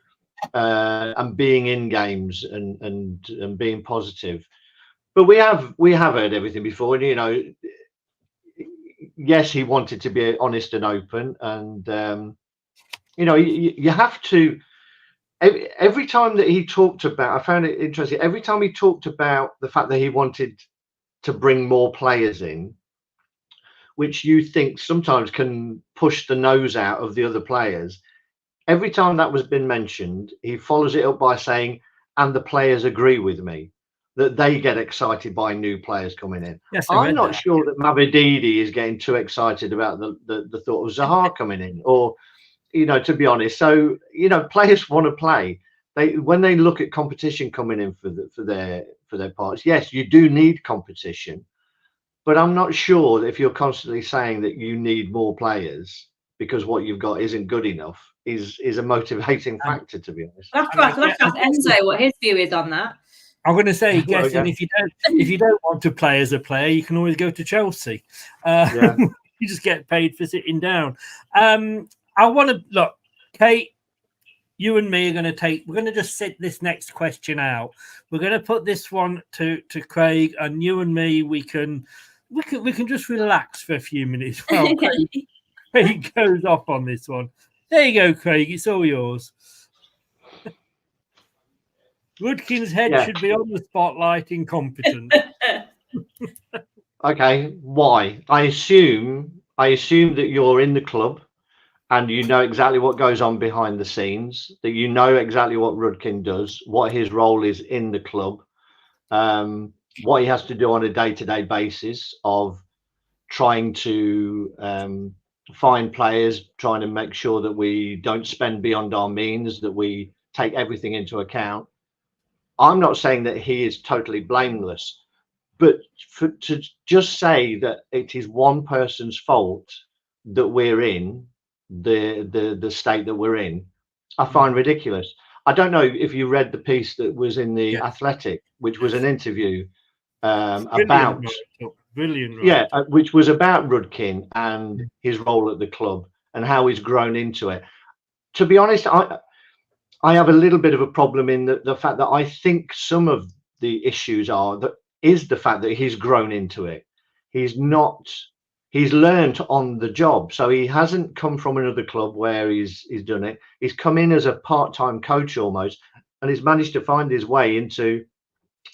and being in games and being positive. But we have heard everything before, and you know, yes, he wanted to be honest and open, and you know, you have to. Every time that he talked about, I found it interesting. Every time he talked about the fact that he wanted to bring more players in, which you think sometimes can push the nose out of the other players. Every time that was been mentioned, he follows it up by saying, "And the players agree with me," that they get excited by new players coming in. Yes, I'm not sure that Mavididi is getting too excited about the thought of Zaha coming in, or, you know, to be honest. So, you know, players want to play. When they look at competition coming in for their parts, yes, you do need competition, but I'm not sure that if you're constantly saying that you need more players because what you've got isn't good enough is a motivating factor, to be honest. I'll have to ask Enzo what his view is on that. I'm going to say, guessing if you don't want to play as a player, you can always go to Chelsea. You just get paid for sitting down. I want to look, Kate. You and me are going to we're going to just sit this next question out. We're going to put this one to Craig, and you and me, we can just relax for a few minutes while Craig goes off on this one. There you go, Craig. It's all yours. Rudkin's head should be on the spotlight, incompetent. Okay, why? I assume that you're in the club and you know exactly what goes on behind the scenes, that you know exactly what Rudkin does, what his role is in the club, what he has to do on a day-to-day basis of trying to find players, trying to make sure that we don't spend beyond our means, that we take everything into account. I'm not saying that he is totally blameless, but to just say that it is one person's fault that we're in the state that we're in, I find ridiculous. I don't know if you read the piece that was in the Athletic, which was an interview about which was about Rudkin and his role at the club and how he's grown into it. To be honest, I have a little bit of a problem in the fact that I think some of the issues is the fact that he's grown into it. He's learned on the job. So he hasn't come from another club where he's done it. He's come in as a part-time coach almost, and he's managed to find his way into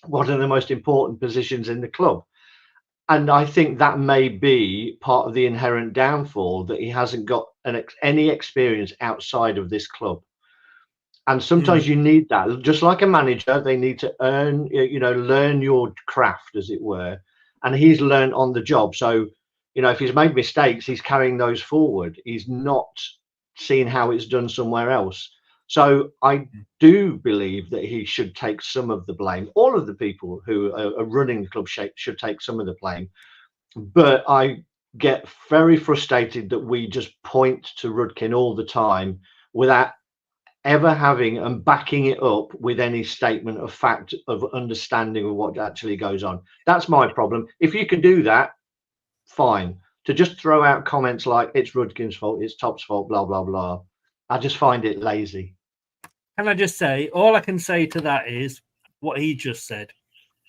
one of the most important positions in the club. And I think that may be part of the inherent downfall, that he hasn't got any experience outside of this club. And sometimes you need that. Just like a manager, they need to learn your craft, as it were. And he's learned on the job. So, you know, if he's made mistakes, he's carrying those forward. He's not seeing how it's done somewhere else. So I do believe that he should take some of the blame. All of the people who are running the club should take some of the blame. But I get very frustrated that we just point to Rudkin all the time without ever having and backing it up with any statement of fact, of understanding of what actually goes on. That's my problem. If you can do that, fine. To just throw out comments like it's Rudkin's fault, it's Top's fault, blah, blah, blah, I just find it lazy. Can I just say, all I can say to that is what he just said.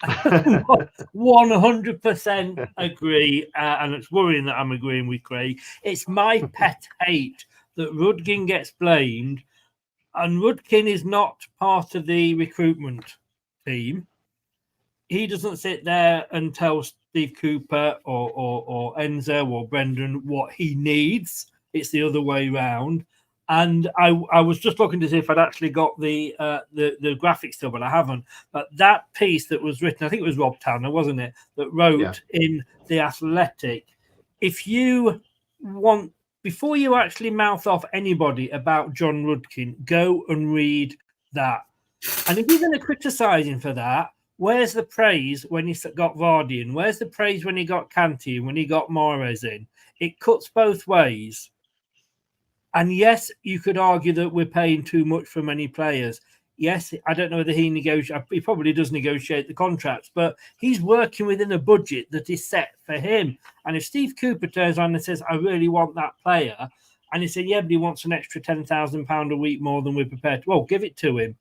100% agree, and it's worrying that I'm agreeing with Craig. It's my pet hate that Rudkin gets blamed, and Rudkin is not part of the recruitment team. He doesn't sit there and tell Steve Cooper or Enzo or Brendan what he needs. It's the other way around. And I was just looking to see if I'd actually got the graphics still, but I haven't. But that piece that was written, I think it was Rob Tanner, wasn't it, that wrote in The Athletic. If you want, before you actually mouth off anybody about John Rudkin, go and read that. And if you're going to criticise him for that, where's the praise when he got Vardy in? Where's the praise when he got Kanté in, when he got Mahrez in? it cuts both ways. And yes, you could argue that we're paying too much for many players. Yes, I don't know whether he probably does negotiate the contracts, but he's working within a budget that is set for him. And if Steve Cooper turns around and says, I really want that player, and he said, yeah, but he wants an extra £10,000 a week more than we're prepared to, well, give it to him.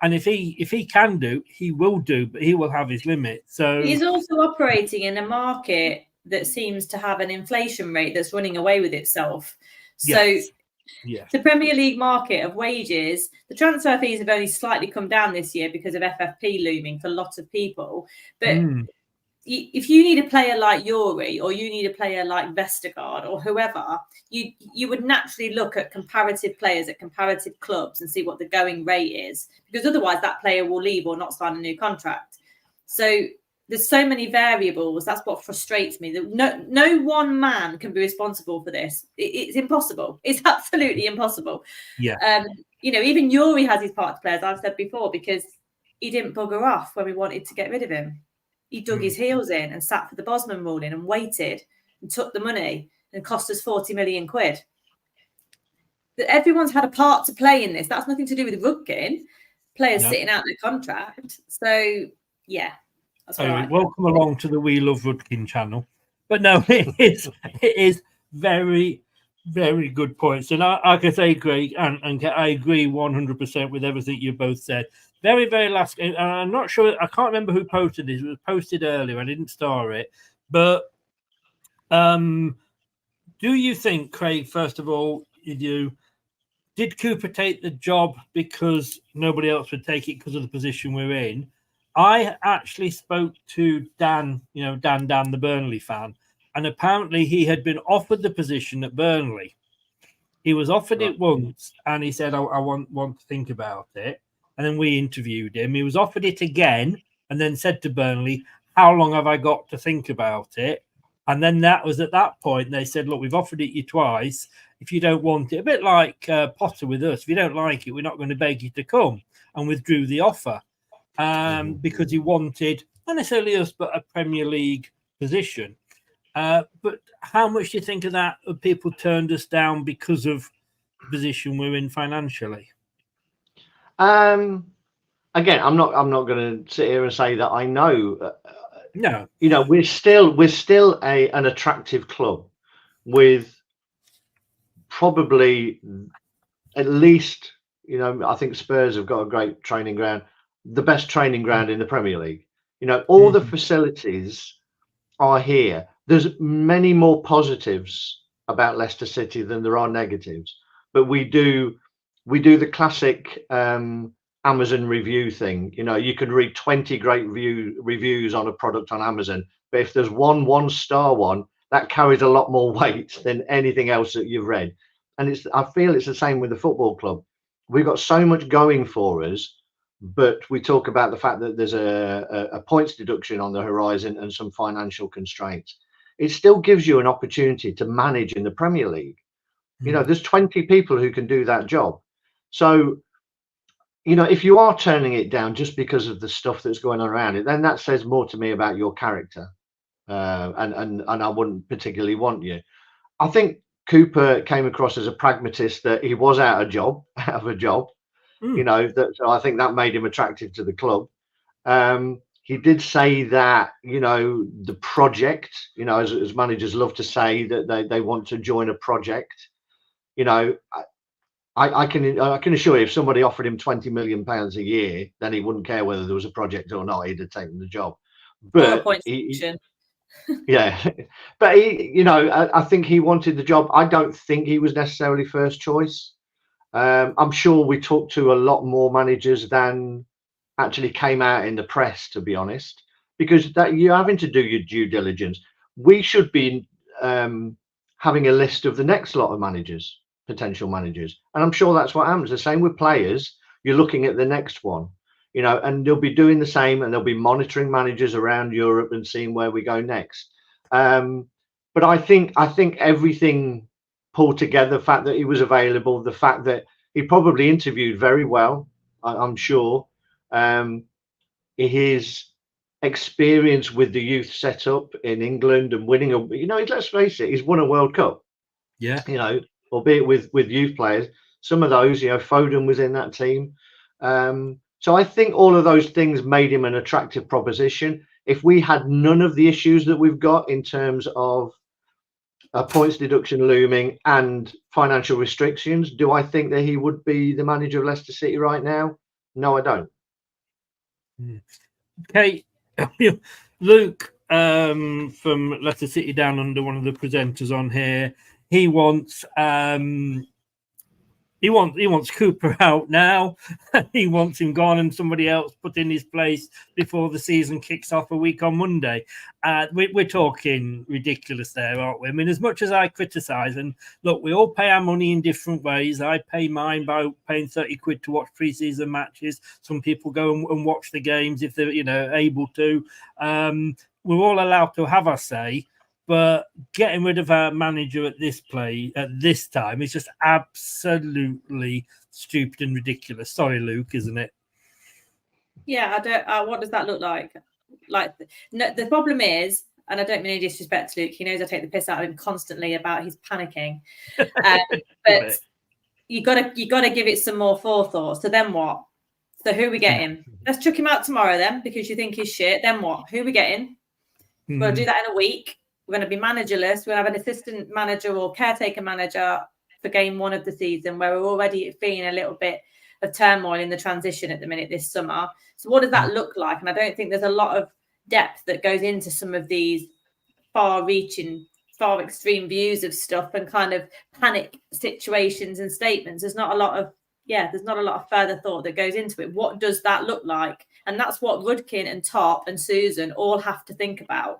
And if he can do, he will do, but he will have his limit. So he's also operating in a market that seems to have an inflation rate that's running away with itself. So yes. The Premier League market of wages, the transfer fees have only slightly come down this year because of FFP looming for lots of people. But if you need a player like Yuri, or you need a player like Vestergaard or whoever, you would naturally look at comparative players at comparative clubs and see what the going rate is, because otherwise that player will leave or not sign a new contract. So there's so many variables. That's what frustrates me. That no one man can be responsible for this. It's impossible. It's absolutely impossible. Yeah. Even Yuri has his part to play, as I've said before, because he didn't bugger off when we wanted to get rid of him. He dug his heels in and sat for the Bosman ruling and waited and took the money and cost us 40 million quid. Everyone's had a part to play in this. That's nothing to do with Rudkin. Players sitting out their contract. So, yeah. Anyway, welcome along to the We Love Rudkin channel. But no, it is very, very good points. And I can say, Greg, and I agree 100% with everything you both said. Very, very last game. I'm not sure. I can't remember who posted this. It was posted earlier. I didn't star it. But do you think, Craig, first of all, did Cooper take the job because nobody else would take it because of the position we're in? I actually spoke to Dan, Dan, the Burnley fan, and apparently he had been offered the position at Burnley. He was offered it once, and he said, I want to think about it. And then we interviewed him. He was offered it again and then said to Burnley, how long have I got to think about it? And then that was at that point, they said, look, we've offered it you twice. If you don't want it, a bit like Potter with us, if you don't like it, we're not going to beg you to come, and withdrew the offer because he wanted, not necessarily us, but a Premier League position. But how much do you think of that? People turned us down because of the position we're in financially? Again, I'm not going to sit here and say that I know. No, we're still an attractive club with probably at least, I think Spurs have got a great training ground, the best training ground in the Premier League. All the facilities are here. There's many more positives about Leicester City than there are negatives, but we do the classic Amazon review thing. You can read 20 great reviews on a product on Amazon, but if there's one star one, that carries a lot more weight than anything else that you've read. And I feel it's the same with the football club. We've got so much going for us, but we talk about the fact that there's a points deduction on the horizon and some financial constraints. It still gives you an opportunity to manage in the Premier League. There's 20 people who can do that job. So, if you are turning it down just because of the stuff that's going on around it, then that says more to me about your character. And I wouldn't particularly want you. I think Cooper came across as a pragmatist, that he was out of a job. So I think that made him attractive to the club. He did say that, the project, as managers love to say, that they want to join a project. I can assure you, if somebody offered him £20 million a year, then he wouldn't care whether there was a project or not. He'd have taken the job. But but I think he wanted the job. I don't think he was necessarily first choice. I'm sure we talked to a lot more managers than actually came out in the press, to be honest, because that you're having to do your due diligence. We should be having a list of the next lot of managers, potential managers, and I'm sure that's what happens. The same with players. You're looking at the next one, and they'll be doing the same, and they'll be monitoring managers around Europe and seeing where we go next. But I think everything pulled together, the fact that he was available, the fact that he probably interviewed very well, I'm sure. His experience with the youth setup in England and winning let's face it, he's won a World Cup. Yeah. Albeit with youth players. Some of those, Foden was in that team. So I think all of those things made him an attractive proposition. If we had none of the issues that we've got in terms of points deduction looming and financial restrictions, do I think that he would be the manager of Leicester City right now? No, I don't. Okay, Luke from Leicester City Down Under, one of the presenters on here, he wants Cooper out now. He wants him gone and somebody else put in his place before the season kicks off a week on Monday. We're talking ridiculous there, aren't we? I mean, as much as I criticise, and look, we all pay our money in different ways. I pay mine by paying 30 quid to watch pre-season matches. Some people go and watch the games if they're able to. We're all allowed to have our say. But getting rid of our manager at this time is just absolutely stupid and ridiculous. Sorry, Luke, isn't it? Yeah, I don't. What does that look like? No, the problem is, and I don't mean any disrespect to Luke. He knows I take the piss out of him constantly about his panicking. But you gotta give it some more forethought. So then what? So who are we getting? Let's chuck him out tomorrow then, because you think he's shit. Then what? Who are we getting? We'll do that in a week. We're going to be managerless. We'll have an assistant manager or caretaker manager for game one of the season, where we're already feeling a little bit of turmoil in the transition at the minute this summer. So what does that look like? And I don't think there's a lot of depth that goes into some of these far-reaching, far extreme views of stuff and kind of panic situations and statements. There's not a lot of further thought that goes into it. What does that look like? And that's what Rudkin and Top and Susan all have to think about.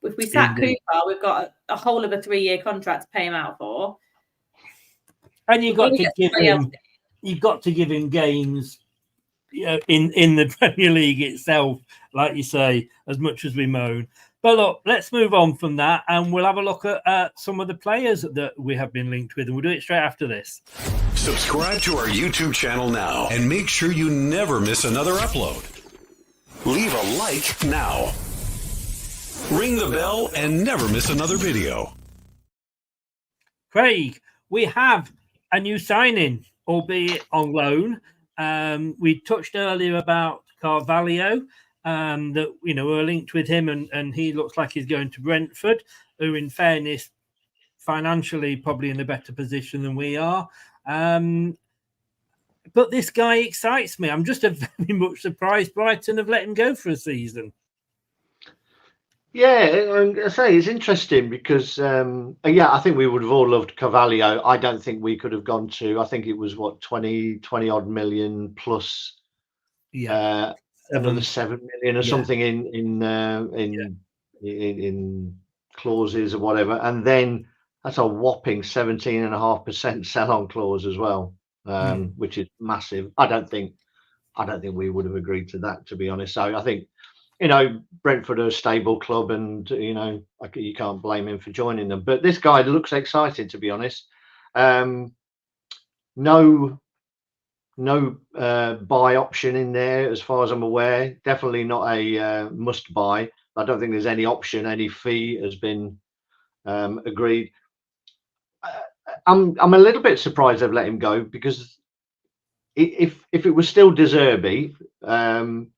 If we sack Cooper, we've got a whole of a 3-year contract to pay him out for. And you've got to give him games in the Premier League itself, like you say, as much as we moan. But look, let's move on from that, and we'll have a look at some of the players that we have been linked with, and we'll do it straight after this. Subscribe to our YouTube channel now and make sure you never miss another upload. Leave a like now. Ring the bell and never miss another video. Craig, we have a new signing, albeit on loan. We touched earlier about Carvalho, that we're linked with him, and he looks like he's going to Brentford, who, in fairness, financially probably in a better position than we are. But this guy excites me. I'm just very much surprised Brighton have let him go for a season. Yeah, I say it's interesting because, I think we would have all loved Carvalho. I don't think we could have gone to, I think it was 20 odd million plus another 7 million or something in clauses or whatever. And then that's a whopping 17.5% sell-on clause as well, which is massive. I don't think we would have agreed to that, to be honest. So I think, Brentford are a stable club, and you can't blame him for joining them. But this guy looks excited, to be honest. No buy option in there, as far as I'm aware. Definitely not a must buy. I don't think there's any option, any fee has been agreed. I'm a little bit surprised they've let him go, because if it was still De Zerbi,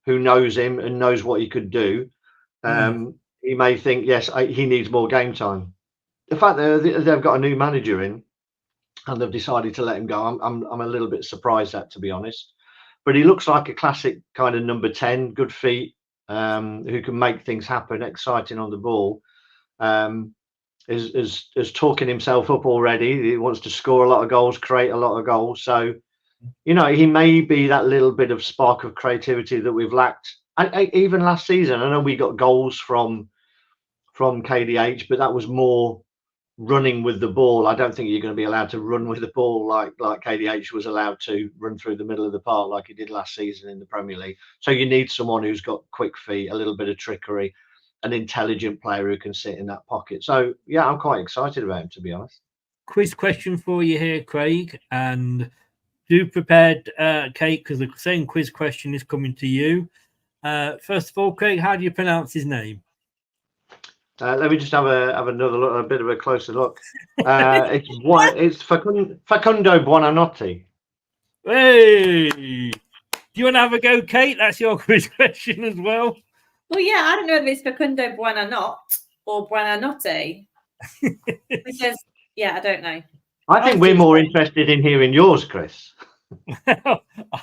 who knows him and knows what he could do, he may think, yes, he needs more game time. The fact that they've got a new manager in and they've decided to let him go, I'm a little bit surprised at, to be honest. But he looks like a classic kind of number 10, good feet, who can make things happen, exciting on the ball. Is talking himself up already. He wants to score a lot of goals, create a lot of goals. So, he may be that little bit of spark of creativity that we've lacked. Even last season, I know we got goals from KDH, but that was more running with the ball. I don't think you're going to be allowed to run with the ball like KDH was allowed to run through the middle of the park like he did last season in the Premier League. So you need someone who's got quick feet, a little bit of trickery, an intelligent player who can sit in that pocket. So, yeah, I'm quite excited about him, to be honest. Quiz question for you here, Craig, and do prepared, Kate, because the same quiz question is coming to you. First of all, Craig, how do you pronounce his name? Let me just have another look, a bit of a closer look. It's Facundo Buonanotte. Hey, do you want to have a go, Kate? That's your quiz question as well. Well, yeah, I don't know if it's Facundo Buonanotte or Buonanotte. Because, yeah, I don't know. I think we're more interested in hearing yours, Chris.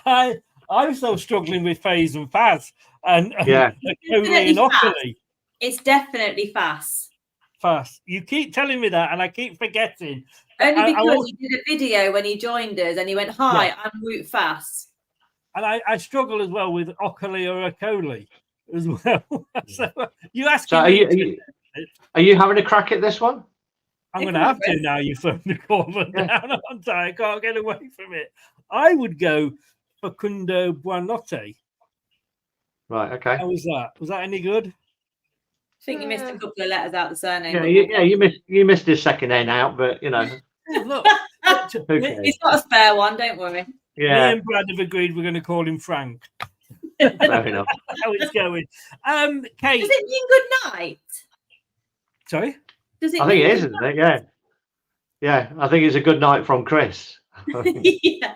I'm still struggling with Faze and Faz and It's definitely Faz. Faz. You keep telling me that, and I keep forgetting. Only because he did a video when he joined us, and he went, "Hi, I'm Woot Faz." And I struggle as well with Ockley or Okoli as well. So you ask. So are you having a crack at this one? I'm going to have to now. You phoned the caller down. I can't get away from it. I would go Facundo Buonanotte. Right. Okay. How was that? Was that any good? I think you missed a couple of letters out the surname. You missed his second N out, but you know. Look, he's got a spare one. Don't worry. Yeah. Me and Brad have agreed we're going to call him Frank. Fair enough. How it's going. Kate. Does it mean good night? Sorry? Does it? I think it is, isn't it? Yeah. Yeah. I think it's a good night from Chris. Yeah.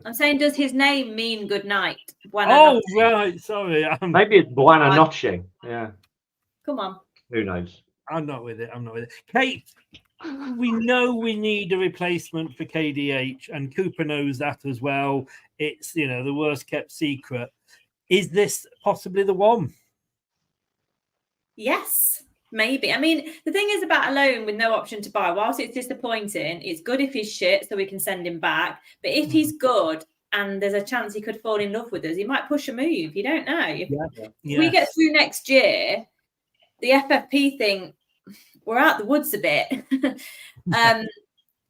I'm saying, does his name mean good night? Oh, right. Sorry. Maybe it's Buonanotte. Yeah. Come on. Who knows? I'm not with it. Kate, we know we need a replacement for KDH, and Cooper knows that as well. It's, the worst kept secret. Is this possibly the one? Yes, maybe. I mean, the thing is about a loan with no option to buy, whilst it's disappointing, it's good if he's shit so we can send him back. But if he's good and there's a chance he could fall in love with us, he might push a move. You don't know. If we get through next year, the FFP thing, we're out the woods a bit.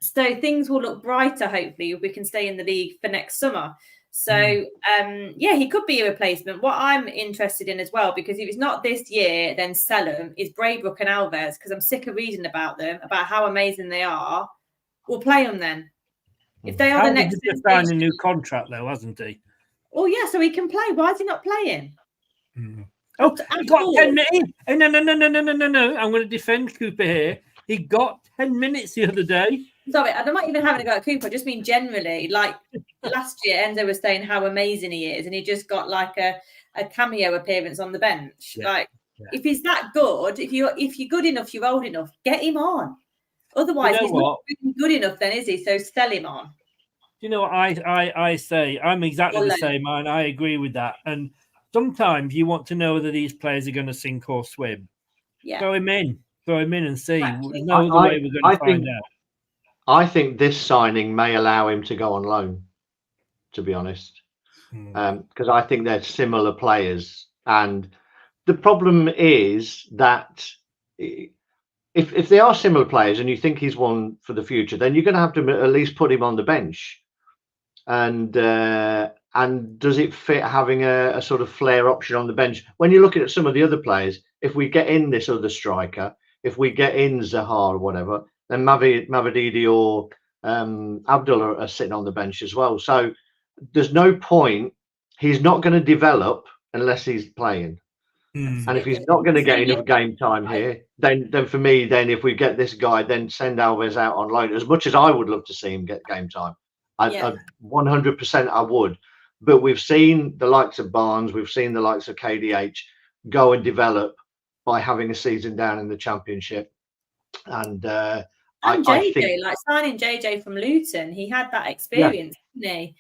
So things will look brighter, hopefully, if we can stay in the league for next summer. So, he could be a replacement. What I'm interested in as well, because if it's not this year, then sell them, is Braybrook and Alves, because I'm sick of reading about them, about how amazing they are. We'll play them then. If they are the next... He's just signed a new contract, though, hasn't he? Oh, yeah, so he can play. Why is he not playing? Oh, he got 10 minutes. Oh, no. I'm going to defend Cooper here. He got 10 minutes the other day. Sorry, I'm not even having a go at Cooper. I just mean generally. Like last year, Enzo was saying how amazing he is, and he just got like a cameo appearance on the bench. If he's that good, if you're good enough, you're old enough, get him on. Otherwise, he's not really good enough then, is he? So sell him on. You know what I say? I'm exactly the same, and I agree with that. And sometimes you want to know whether these players are going to sink or swim. Yeah. Throw him in and see. Exactly. No other way we're going to find out. I think this signing may allow him to go on loan, to be honest, because I think they're similar players. And the problem is that if they are similar players and you think he's one for the future, then you're going to have to at least put him on the bench. And does it fit having a sort of flair option on the bench? When you're looking at some of the other players, if we get in this other striker, if we get in Zaha or whatever, then Mavididi or Abdullah are sitting on the bench as well. So there's no point. He's not going to develop unless he's playing. And if he's not going to get enough game time here, then for me, then if we get this guy, then send Alves out on loan. As much as I would love to see him get game time, I 100% I would. But we've seen the likes of Barnes, we've seen the likes of KDH go and develop by having a season down in the Championship. And JJ, I think, like signing JJ from Luton, he had that experience, didn't he?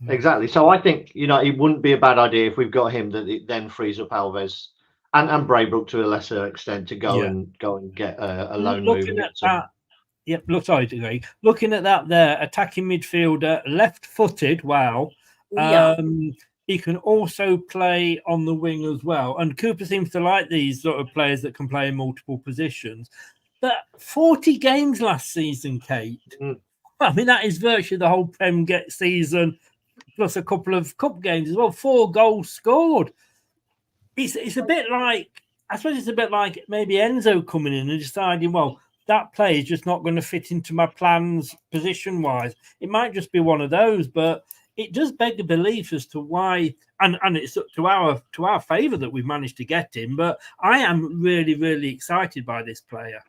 Exactly. So I think, it wouldn't be a bad idea if we've got him, that it then frees up Alves and Braybrook to a lesser extent to go and get a loan move. Looking at that there, attacking midfielder, left-footed. Wow. He can also play on the wing as well. And Cooper seems to like these sort of players that can play in multiple positions. But 40 games last season, Kate. I mean, that is virtually the whole Prem season, plus a couple of cup games as well. 4 goals scored. It's a bit like, I suppose it's a bit like maybe Enzo coming in and deciding, well, that play is just not going to fit into my plans position-wise. It might just be one of those, but it does beg the belief as to why, and it's to our favour that we've managed to get him. But I am really, really excited by this player.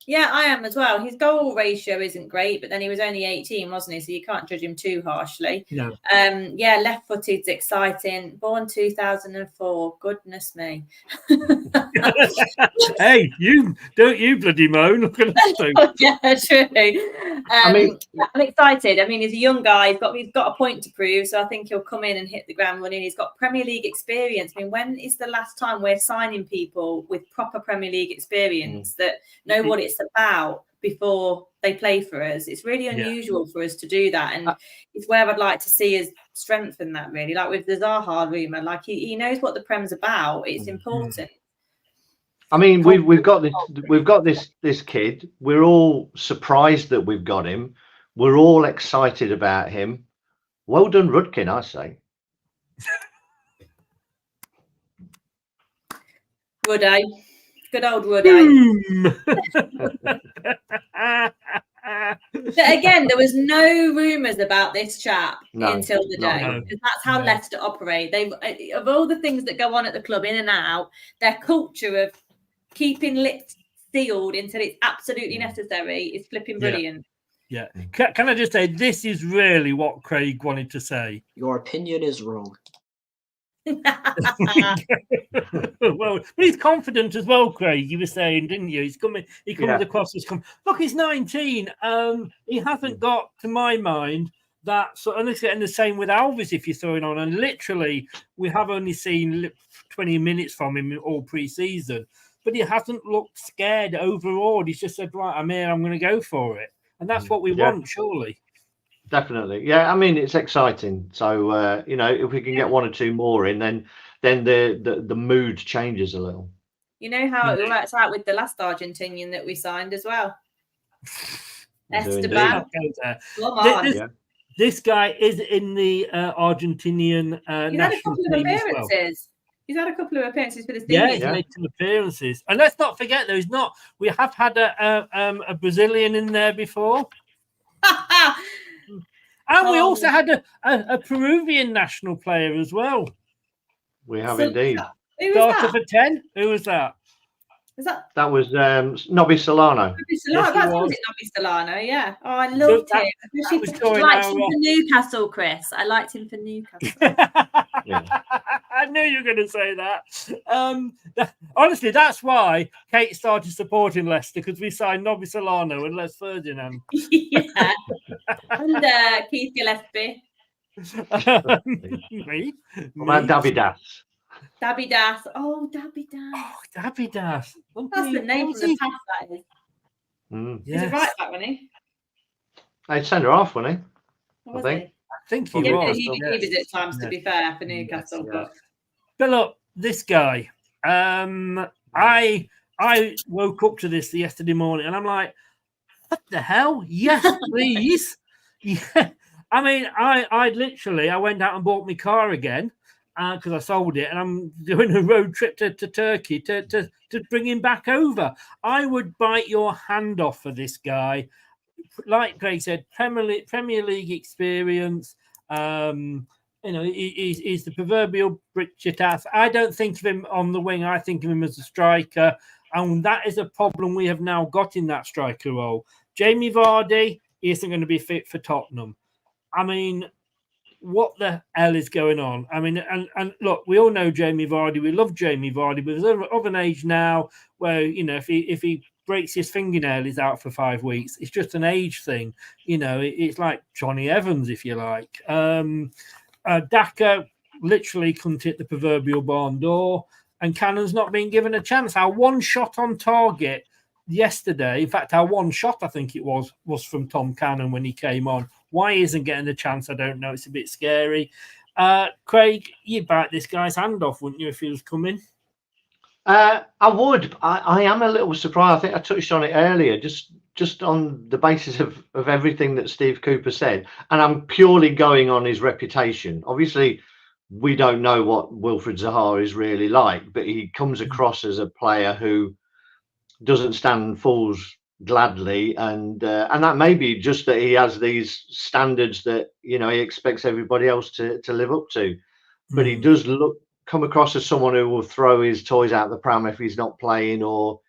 Yeah, I am as well. His goal ratio isn't great, but then he was only 18, wasn't he? So you can't judge him too harshly. No. Yeah, left-footed's exciting. Born 2004. Goodness me. Hey, you bloody moan. Look at us. Yeah, true. I'm excited. I mean, he's a young guy. He's got a point to prove, so I think he'll come in and hit the ground running. He's got Premier League experience. I mean, when is the last time we're signing people with proper Premier League experience that know what it's about before they play for us? It's really unusual for us to do that, and it's where I'd like to see us strengthen that. Really, like with the Zaha rumour, like he knows what the Prem's about. It's important. I mean, we've got this kid. We're all surprised that we've got him. We're all excited about him. Well done, Rudkin, I say. Would I? Good old would I? But again, there was no rumours about this chap until the day. Because that's how Leicester operate. They, of all the things that go on at the club, in and out, their culture of keeping lips sealed until it's absolutely necessary is flipping brilliant. Yeah. Can I just say, this is really what Craig wanted to say. Your opinion is wrong. Well, he's confident as well, Craig. You were saying, didn't you? He comes across as look, he's 19. He hasn't got, to my mind, that sort of, and the same with Alves if you're throwing on. And literally, we have only seen 20 minutes from him all pre-season, but he hasn't looked scared overall. He's just said, right, I'm here, I'm going to go for it. And that's what we want, surely. Definitely. Yeah, I mean, it's exciting. So, if we can get one or two more in, then the mood changes a little. You know how it works out with the last Argentinian that we signed as well? Esteban. This guy is in the Argentinian national team as well. He's had a couple of appearances for this team. Yeah, he's made some appearances. And let's not forget, though, we have had a Brazilian in there before. And we also had a Peruvian national player as well. We have indeed. Starter for 10. Who was that? That was Nobby Solano. That's Nobby Solano, yeah. Oh, I loved him. I liked him for Newcastle, Chris. I liked him for Newcastle. I knew you were going to say that. Honestly, that's why Kate started supporting Leicester, because we signed Nobby Solano and Les Ferdinand. Yeah. And Keith Gillespie. Me? And Davidas. Davidas. Oh, Davidas. Oh, Davidas. That's the name from the past, that is. He's a right back, wasn't he? He'd send her off, wasn't he? I think he was. He was at times, to be fair, for Newcastle. But look, this guy, I woke up to this yesterday morning and I'm like, what the hell? Yes, please. Yeah. I mean, I went out and bought my car again because I sold it, and I'm doing a road trip to Turkey to bring him back over. I would bite your hand off for this guy. Like Greg said, Premier League experience. He's the proverbial Bridget ass. I don't think of him on the wing. I think of him as a striker, and that is a problem we have now got in that striker role. Jamie Vardy isn't going to be fit for Tottenham. I mean, what the hell is going on? I mean, and look, we all know Jamie Vardy. We love Jamie Vardy, but he's of an age now where, if he breaks his fingernail, he's out for 5 weeks. It's just an age thing. It's like Johnny Evans, if you like. Daka literally couldn't hit the proverbial barn door, and Cannon's not been given a chance. Our one shot on target yesterday, in fact, our one shot, I think it was from Tom Cannon when he came on. Why he isn't getting the chance, I don't know. It's a bit scary. Craig, you'd bite this guy's hand off, wouldn't you, if he was coming? I would. I am a little surprised. I think I touched on it earlier, just on the basis of everything that Steve Cooper said. And I'm purely going on his reputation. Obviously, we don't know what Wilfried Zaha is really like, but he comes across as a player who doesn't stand fools gladly, and that may be just that he has these standards that he expects everybody else to live up to. But he does come across as someone who will throw his toys out the pram if he's not playing or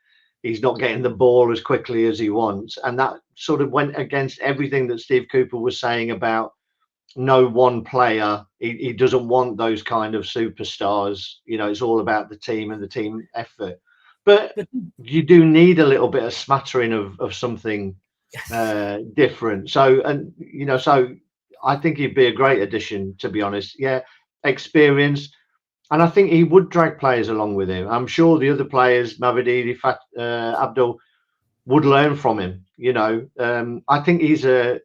he's not getting the ball as quickly as he wants, and that sort of went against everything that Steve Cooper was saying about no one player. He doesn't want those kind of superstars. It's all about the team and the team effort. But you do need a little bit of smattering of something different. So I think he'd be a great addition, to be honest. Yeah, experience. And I think he would drag players along with him. I'm sure the other players, Mavididi, Abdul, would learn from him. I think he's a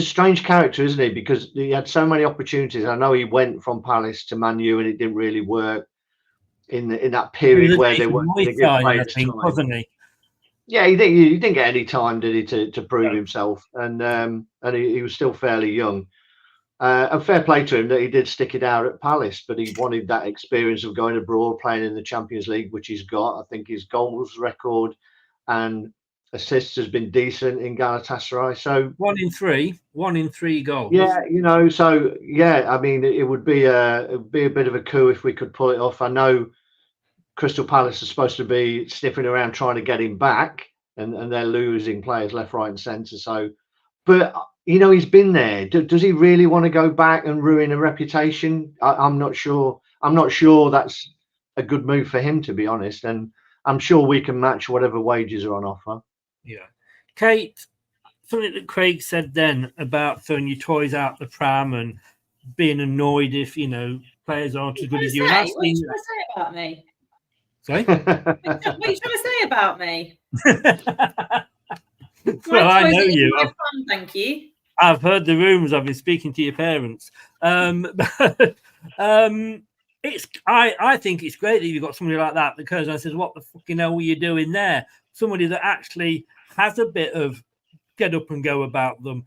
strange character, isn't he? Because he had so many opportunities. I know he went from Palace to Man U and it didn't really work in that period where they weren't going to give players time. Wasn't he? Yeah, he didn't get any time, did he, to prove himself? And he was still fairly young. And fair play to him that he did stick it out at Palace, but he wanted that experience of going abroad, playing in the Champions League, which he's got. I think his goals record and assists has been decent in Galatasaray. So 1 in 3 goals. Yeah, so yeah, I mean, it would be a bit of a coup if we could pull it off. I know Crystal Palace is supposed to be sniffing around trying to get him back, and they're losing players left, right, and centre. So, but he's been there. Does he really want to go back and ruin a reputation? I'm not sure. I'm not sure that's a good move for him, to be honest. And I'm sure we can match whatever wages are on offer. Yeah. Kate, something that Craig said then about throwing your toys out the pram and being annoyed if, players aren't as good as you. What are you trying to say about me? Sorry? What are you trying to say about me? Well, I know you. Fun, thank you. I've heard the rumours. I've been speaking to your parents. I think it's great that you've got somebody like that because I says, "What the fucking hell were you doing there?" Somebody that actually has a bit of get up and go about them.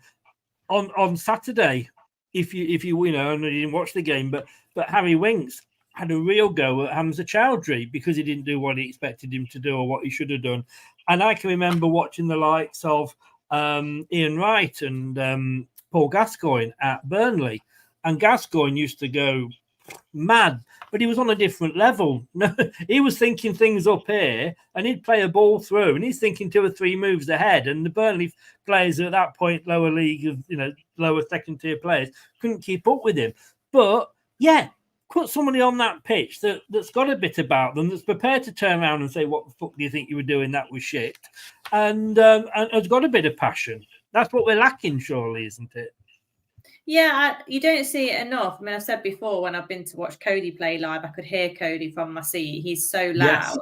On Saturday, if you I know you didn't watch the game, but Harry Winks had a real go at Hamza Chowdhury because he didn't do what he expected him to do or what he should have done. And I can remember watching the likes of Ian Wright and Paul Gascoigne at Burnley. And Gascoigne used to go mad, but he was on a different level. He was thinking things up here and he'd play a ball through and he's thinking 2 or 3 moves ahead. And the Burnley players at that point, lower league of, lower second tier players couldn't keep up with him. But yeah, put somebody on that pitch that's got a bit about them, that's prepared to turn around and say, "What the fuck do you think you were doing? That was shit." And has got a bit of passion. That's what we're lacking, surely, isn't it? Yeah, you don't see it enough. I mean, I've said before, when I've been to watch Cody play live, I could hear Cody from my seat. He's so loud.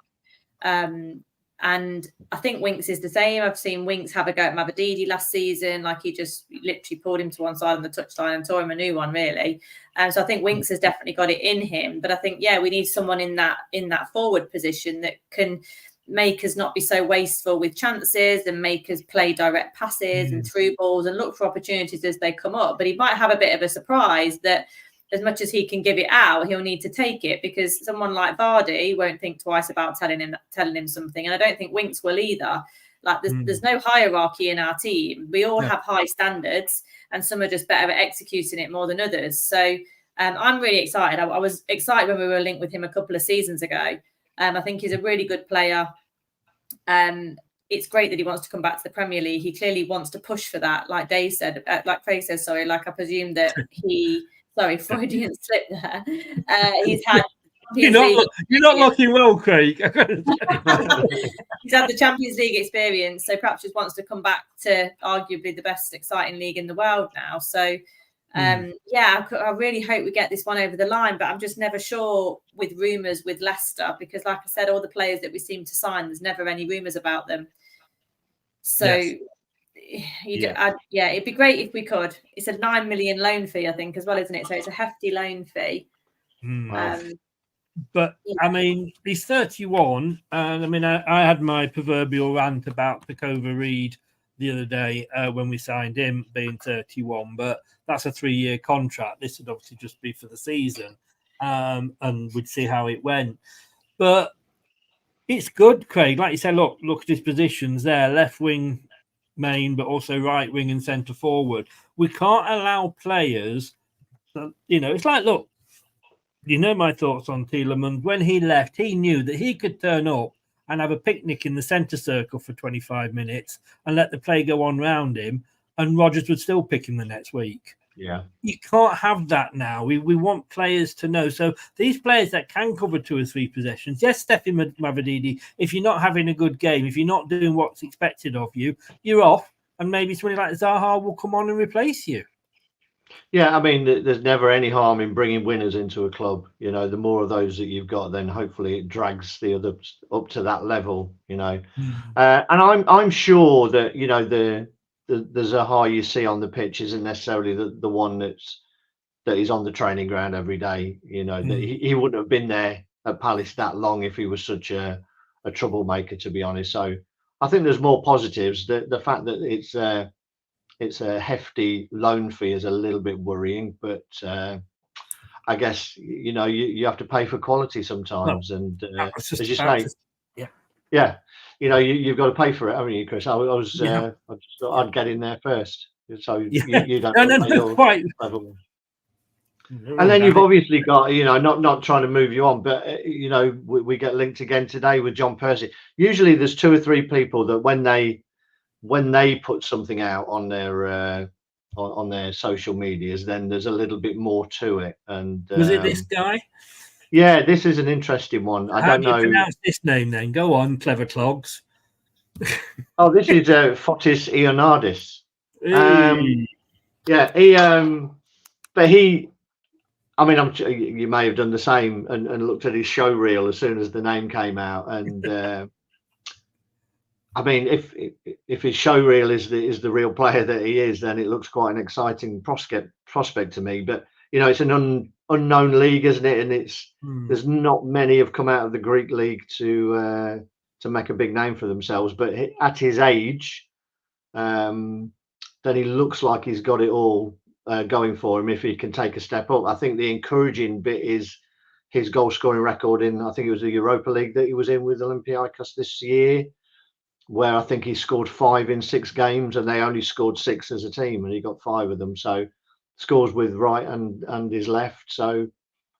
Yes. And I think Winks is the same. I've seen Winks have a go at Mavididi last season. Like he just literally pulled him to one side on the touchline and tore him a new one, really. And so I think Winks has definitely got it in him. But I think, we need someone in that forward position that can make us not be so wasteful with chances and make us play direct passes and through balls and look for opportunities as they come up. But he might have a bit of a surprise that as much as he can give it out, he'll need to take it because someone like Vardy won't think twice about telling him something. And I don't think Winks will either. Like there's no hierarchy in our team. We all have high standards and some are just better at executing it more than others. So I'm really excited. I was excited when we were linked with him a couple of seasons ago. I think he's a really good player. It's great that he wants to come back to the Premier League. He clearly wants to push for that. Like Dave said, like Craig says, sorry, like I presume that he... Sorry, Freudian slip there. He's had. You're not looking well, Craig. He's had the Champions League experience, so perhaps just wants to come back to arguably the best exciting league in the world now. So, I really hope we get this one over the line, but I'm just never sure with rumours with Leicester because, like I said, all the players that we seem to sign, there's never any rumours about them. So. Yes. It'd be great if we could. It's a 9 million loan fee, I think, as well, isn't it? So it's a hefty loan fee. But I mean, he's 31, and I mean, I had my proverbial rant about Picova Reed the other day when we signed him being 31. But that's a 3-year contract. This would obviously just be for the season, and we'd see how it went. But It's good, Craig. Like you said, look at his positions there, left wing, main, but also right wing and centre forward. We can't allow players, it's like, look, my thoughts on Tielemans. When he left, he knew that he could turn up and have a picnic in the centre circle for 25 minutes and let the play go on round him, and Rodgers would still pick him the next week. Yeah. You can't have that now. We want players to know. So these players that can cover 2 or 3 possessions, yes, Stefan Mavididi, if you're not having a good game, if you're not doing what's expected of you, you're off, and maybe somebody like Zaha will come on and replace you. Yeah, I mean, there's never any harm in bringing winners into a club. The more of those that you've got, then hopefully it drags the others up to that level. And I'm sure that the Zaha you see on the pitch isn't necessarily the one that is on the training ground every day. That he wouldn't have been there at Palace that long if he was such a troublemaker, to be honest. So I think there's more positives. The fact that it's a hefty loan fee is a little bit worrying, but I guess you have to pay for quality sometimes, and as you say, yeah, you've got to pay for it, haven't you, Chris? I just thought I'd get in there first, so you don't quite. And then you've obviously got, not trying to move you on, but we get linked again today with John Percy. Usually there's 2 or 3 people that when they put something out on their social medias, then there's a little bit more to it. And was it this guy? Yeah, this is an interesting one. How do you pronounce this name then? Go on, clever clogs. Oh, this is Fotis Ionardis. You may have done the same and looked at his show reel as soon as the name came out, and if his show reel is the real player that he is, then it looks quite an exciting prospect to me. But it's an unknown league, isn't it? And there's not many have come out of the Greek league to make a big name for themselves. But at his age, then he looks like he's got it all going for him if he can take a step up. I think the encouraging bit is his goal scoring record in, I think it was the Europa League that he was in with Olympiacos this year, where I think he scored 5 in 6 games, and they only scored 6 as a team, and he got 5 of them. So scores with right and his left. So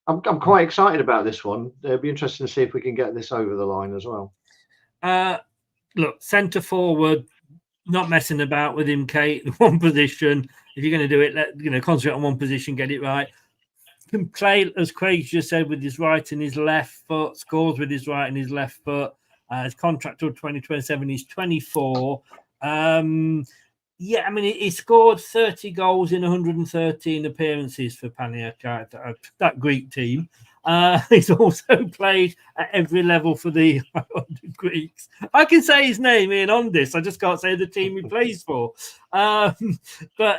I'm quite excited about this one. It'll be interesting to see if we can get this over the line as well. Look, centre forward, not messing about with him, Kate. One position. If you're going to do it, concentrate on one position, get it right. Can play, as Craig just said, with his right and his left foot. Scores with his right and his left foot. His contract till 2027. He's 24. He scored 30 goals in 113 appearances for Panathinaikos, that Greek team. He's also played at every level for the Greeks. I can say his name, Ian, on this. I just can't say the team he plays for. But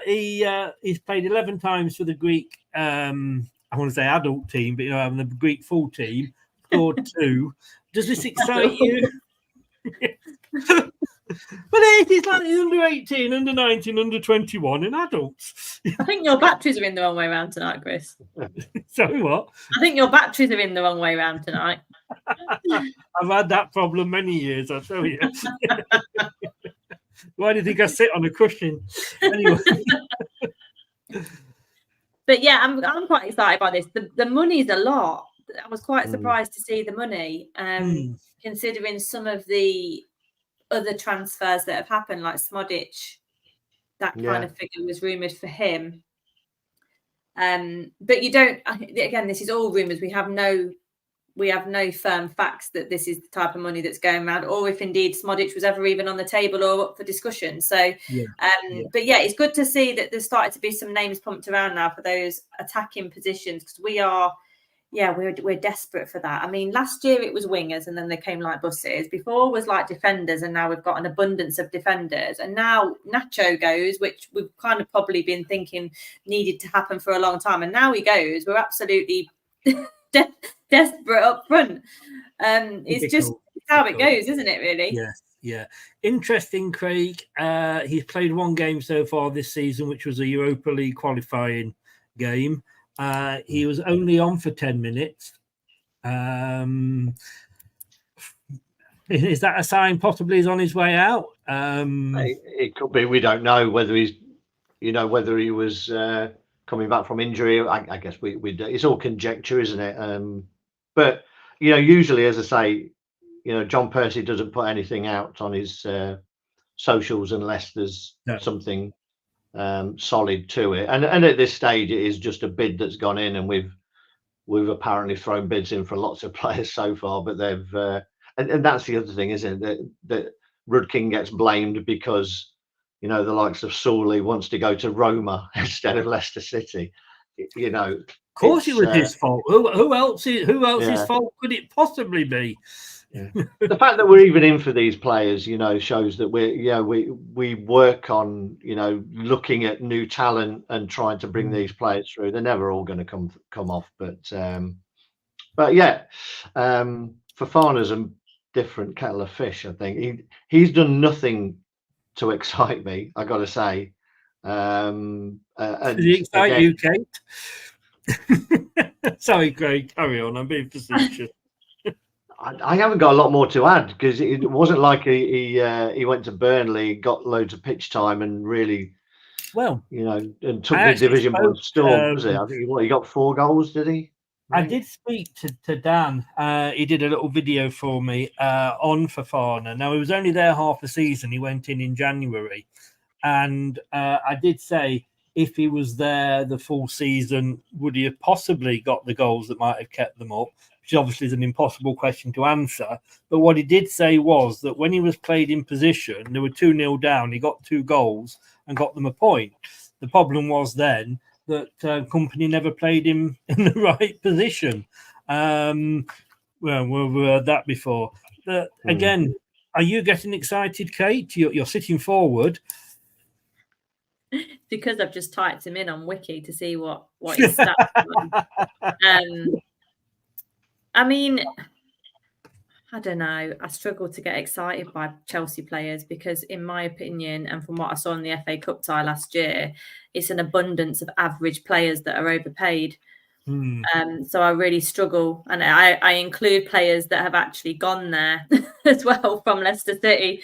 he's played 11 times for the Greek, I want to say adult team, but having the Greek full team, scored 2. Does this excite you? But it's like under 18, under 19, under 21 and adults. I think your batteries are in the wrong way around tonight, Chris. Sorry, what? I think your batteries are in the wrong way around tonight. I've had that problem many years, I'll tell you. Why do you think I sit on a cushion? Anyway. But yeah, I'm quite excited by this. The money's a lot. I was quite surprised to see the money, considering some of the other transfers that have happened, like Smodic. That kind of figure was rumoured for him. But you don't. Again, this is all rumours. We have no firm facts that this is the type of money that's going around, or if indeed Smodic was ever even on the table or up for discussion. So, but yeah, it's good to see that there's started to be some names pumped around now for those attacking positions, because we're desperate for that. I mean, last year it was wingers and then they came like buses. Before was like defenders, and now we've got an abundance of defenders. And now Nacho goes, which we've kind of probably been thinking needed to happen for a long time. And now he goes. We're absolutely desperate up front. It's just how it goes, isn't it, really? Yeah. Interesting, Craig. He's played 1 game so far this season, which was a Europa League qualifying game. He was only on for 10 minutes. Is that a sign possibly he's on his way out? It could be. We don't know whether he's, whether he was coming back from injury. I guess we it's all conjecture, isn't it? But usually, as I say, John Percy doesn't put anything out on his socials unless there's something solid to it. And at this stage, it is just a bid that's gone in, and we've apparently thrown bids in for lots of players so far, but they've and that's the other thing, isn't it? That Rudkin gets blamed because the likes of Sawley wants to go to Roma instead of Leicester City. Of course, it was his fault. Who else's fault could it possibly be? Yeah. The fact that we're even in for these players, shows that we work on looking at new talent and trying to bring these players through. They're never all going to come off, but yeah, Fofana's a different kettle of fish. I think he's done nothing to excite me, I got to say. Does he excite you, Kate? Sorry, Craig. Carry on. I'm being facetious. I haven't got a lot more to add, because it wasn't like he went to Burnley, got loads of pitch time, and really, and took the Division 1 storm. Was it? I think he got 4 goals, did he? I did speak to Dan. He did a little video for me on Fofana. Now, he was only there half a season. He went in January. And I did say, if he was there the full season, would he have possibly got the goals that might have kept them up? Which obviously is an impossible question to answer. But what he did say was that when he was played in position, they were 2-0 down. He got 2 goals and got them a point. The problem was then that Company never played him in the right position. We've heard that before. But again, are you getting excited, Kate? You're sitting forward. Because I've just typed him in on Wiki to see what his stats are. I mean, I don't know. I struggle to get excited by Chelsea players because, in my opinion, and from what I saw in the FA Cup tie last year, it's an abundance of average players that are overpaid. So I really struggle. And I include players that have actually gone there as well from Leicester City.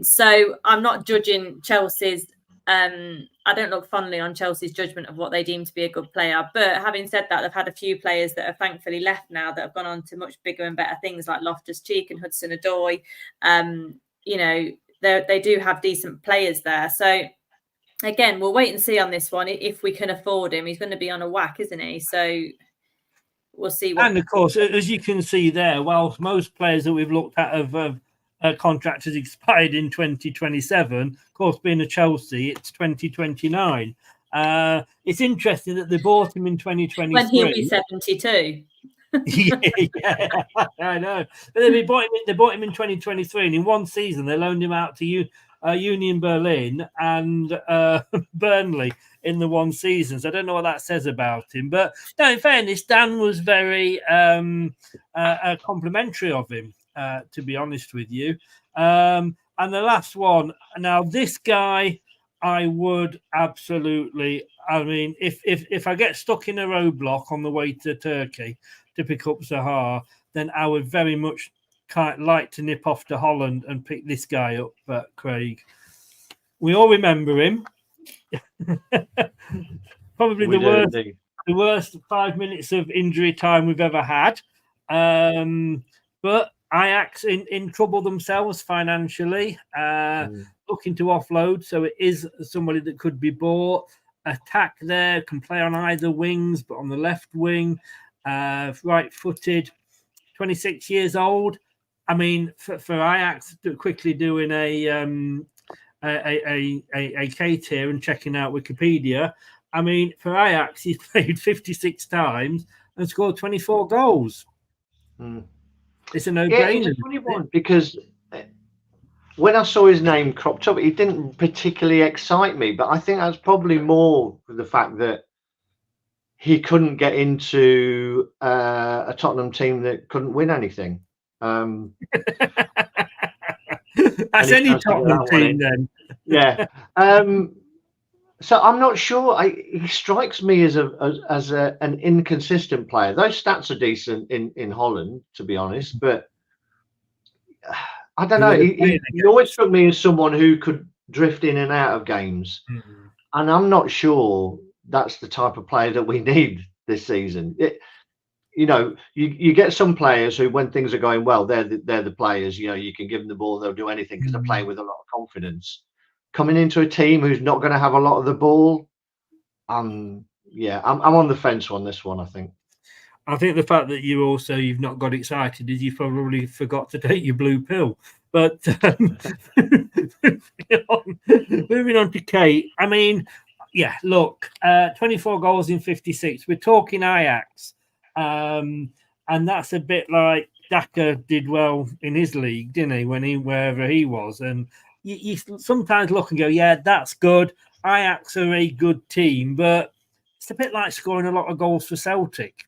So I'm not judging Chelsea's. I don't look fondly on Chelsea's judgment of what they deem to be a good player. But having said that, they've had a few players that have thankfully left now that have gone on to much bigger and better things like Loftus-Cheek and Hudson-Odoi. They do have decent players there. So, again, we'll wait and see on this one. If we can afford him, he's going to be on a whack, isn't he? So we'll see. And, of course, as you can see there, whilst most players that we've looked at have contract has expired in 2027. Of course, being a Chelsea, it's 2029. It's interesting that they bought him in 2023. When he'll be 72. yeah, I know. But they bought him in 2023, and in one season they loaned him out to Union Berlin and Burnley in the one season. So I don't know what that says about him. But no, in fairness, Dan was very complimentary of him. To be honest with you. And the last one. Now, this guy, I would absolutely, if I get stuck in a roadblock on the way to Turkey to pick up Zaha, then I would very much like to nip off to Holland and pick this guy up, Craig. We all remember him. Probably the worst 5 minutes of injury time we've ever had. But Ajax in trouble themselves financially, looking to offload. So it is somebody that could be bought. Attack there, can play on either wings, but on the left wing, right-footed, 26 years old. I mean, for Ajax, quickly doing a Kate here and checking out Wikipedia. I mean, for Ajax, he's played 56 times and scored 24 goals. It's a no-brainer. It's a funny one because when I saw his name cropped up, it didn't particularly excite me. But I think that's probably more the fact that he couldn't get into a Tottenham team that couldn't win anything. That's any Tottenham team, then. Yeah. So I'm not sure. He strikes me as an inconsistent player. Those stats are decent in Holland, to be honest, but I don't know. He always struck me as someone who could drift in and out of games, and I'm not sure that's the type of player that we need this season. You get some players who, when things are going well, they're the players. You can give them the ball, they'll do anything because they're playing with a lot of confidence. Coming into a team who's not going to have a lot of the ball, I'm on the fence on this one. I think the fact that you've not got excited is you probably forgot to take your blue pill. But moving on to Kate. I mean, look, 24 goals in 56. We're talking Ajax. And that's a bit like Daka did well in his league, didn't he, wherever he was. And you sometimes look and go, yeah, that's good. Ajax are a good team, but it's a bit like scoring a lot of goals for Celtic.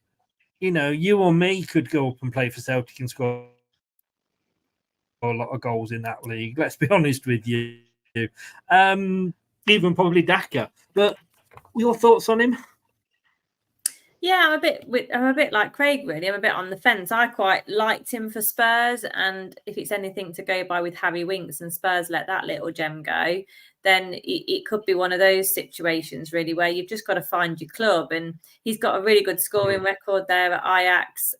You or me could go up and play for Celtic and score a lot of goals in that league. Let's be honest with you. Even probably Daka. But your thoughts on him? Yeah, I'm a bit like Craig, really. I'm a bit on the fence. I quite liked him for Spurs, and if it's anything to go by with Harry Winks and Spurs let that little gem go, then it could be one of those situations, really, where you've just got to find your club. And he's got a really good scoring record there at Ajax.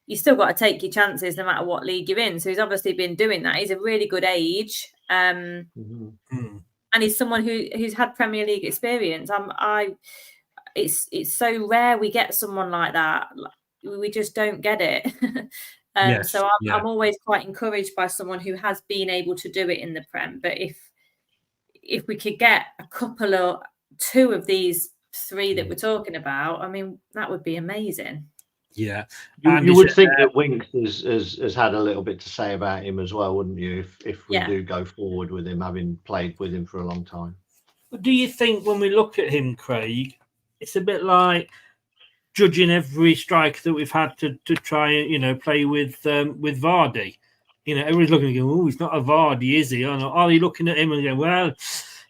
You still got to take your chances no matter what league you're in. So he's obviously been doing that. He's a really good age. And he's someone who's had Premier League experience. It's so rare we get someone like that. We just don't get it. So I'm always quite encouraged by someone who has been able to do it in the Prem. But if we could get two of these three that we're talking about, I mean, that would be amazing. Yeah. You would think that Winks has had a little bit to say about him as well, wouldn't you? If we do go forward with him, having played with him for a long time. Do you think when we look at him, Craig, it's a bit like judging every striker that we've had to try and play with Vardy? Everybody's looking and going, "Oh, he's not a Vardy, is he?" Or are you looking at him and going, "Well,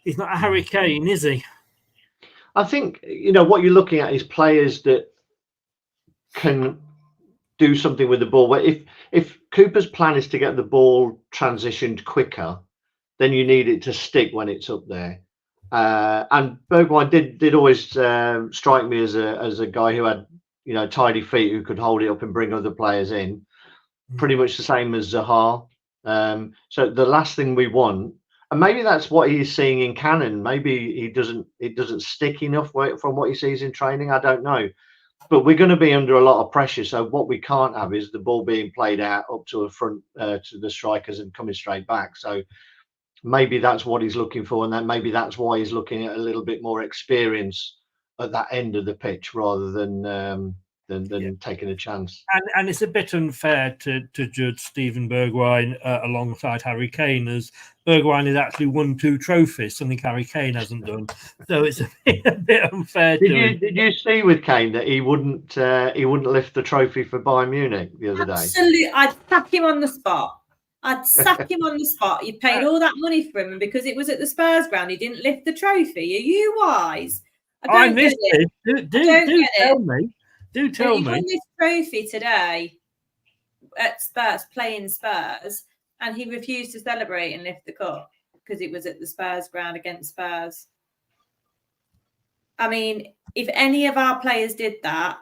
he's not a Harry Kane, is he?" I think what you're looking at is players that can do something with the ball. But if Cooper's plan is to get the ball transitioned quicker, then you need it to stick when it's up there. And Bergwijn did always strike me as a guy who had tidy feet, who could hold it up and bring other players in. Pretty much the same as Zaha. So the last thing we want, and maybe that's what he's seeing in Cannon. Maybe it doesn't stick enough from what he sees in training. I don't know. But we're going to be under a lot of pressure. So what we can't have is the ball being played out up to the front to the strikers and coming straight back. So maybe that's what he's looking for, and then maybe that's why he's looking at a little bit more experience at that end of the pitch rather than taking a chance. And it's a bit unfair to judge Steven Bergwijn alongside Harry Kane, as Bergwijn has actually won 2 trophies, something Harry Kane hasn't done. So it's a bit unfair. Did you see with Kane that he wouldn't lift the trophy for Bayern Munich the other day? Absolutely, I'd sack him on the spot. You paid all that money for him, and because it was at the Spurs ground, he didn't lift the trophy. Are you wise? I missed it. Do tell me. Do tell me. He won this trophy today at Spurs, playing Spurs, and he refused to celebrate and lift the cup because it was at the Spurs ground against Spurs. I mean, if any of our players did that,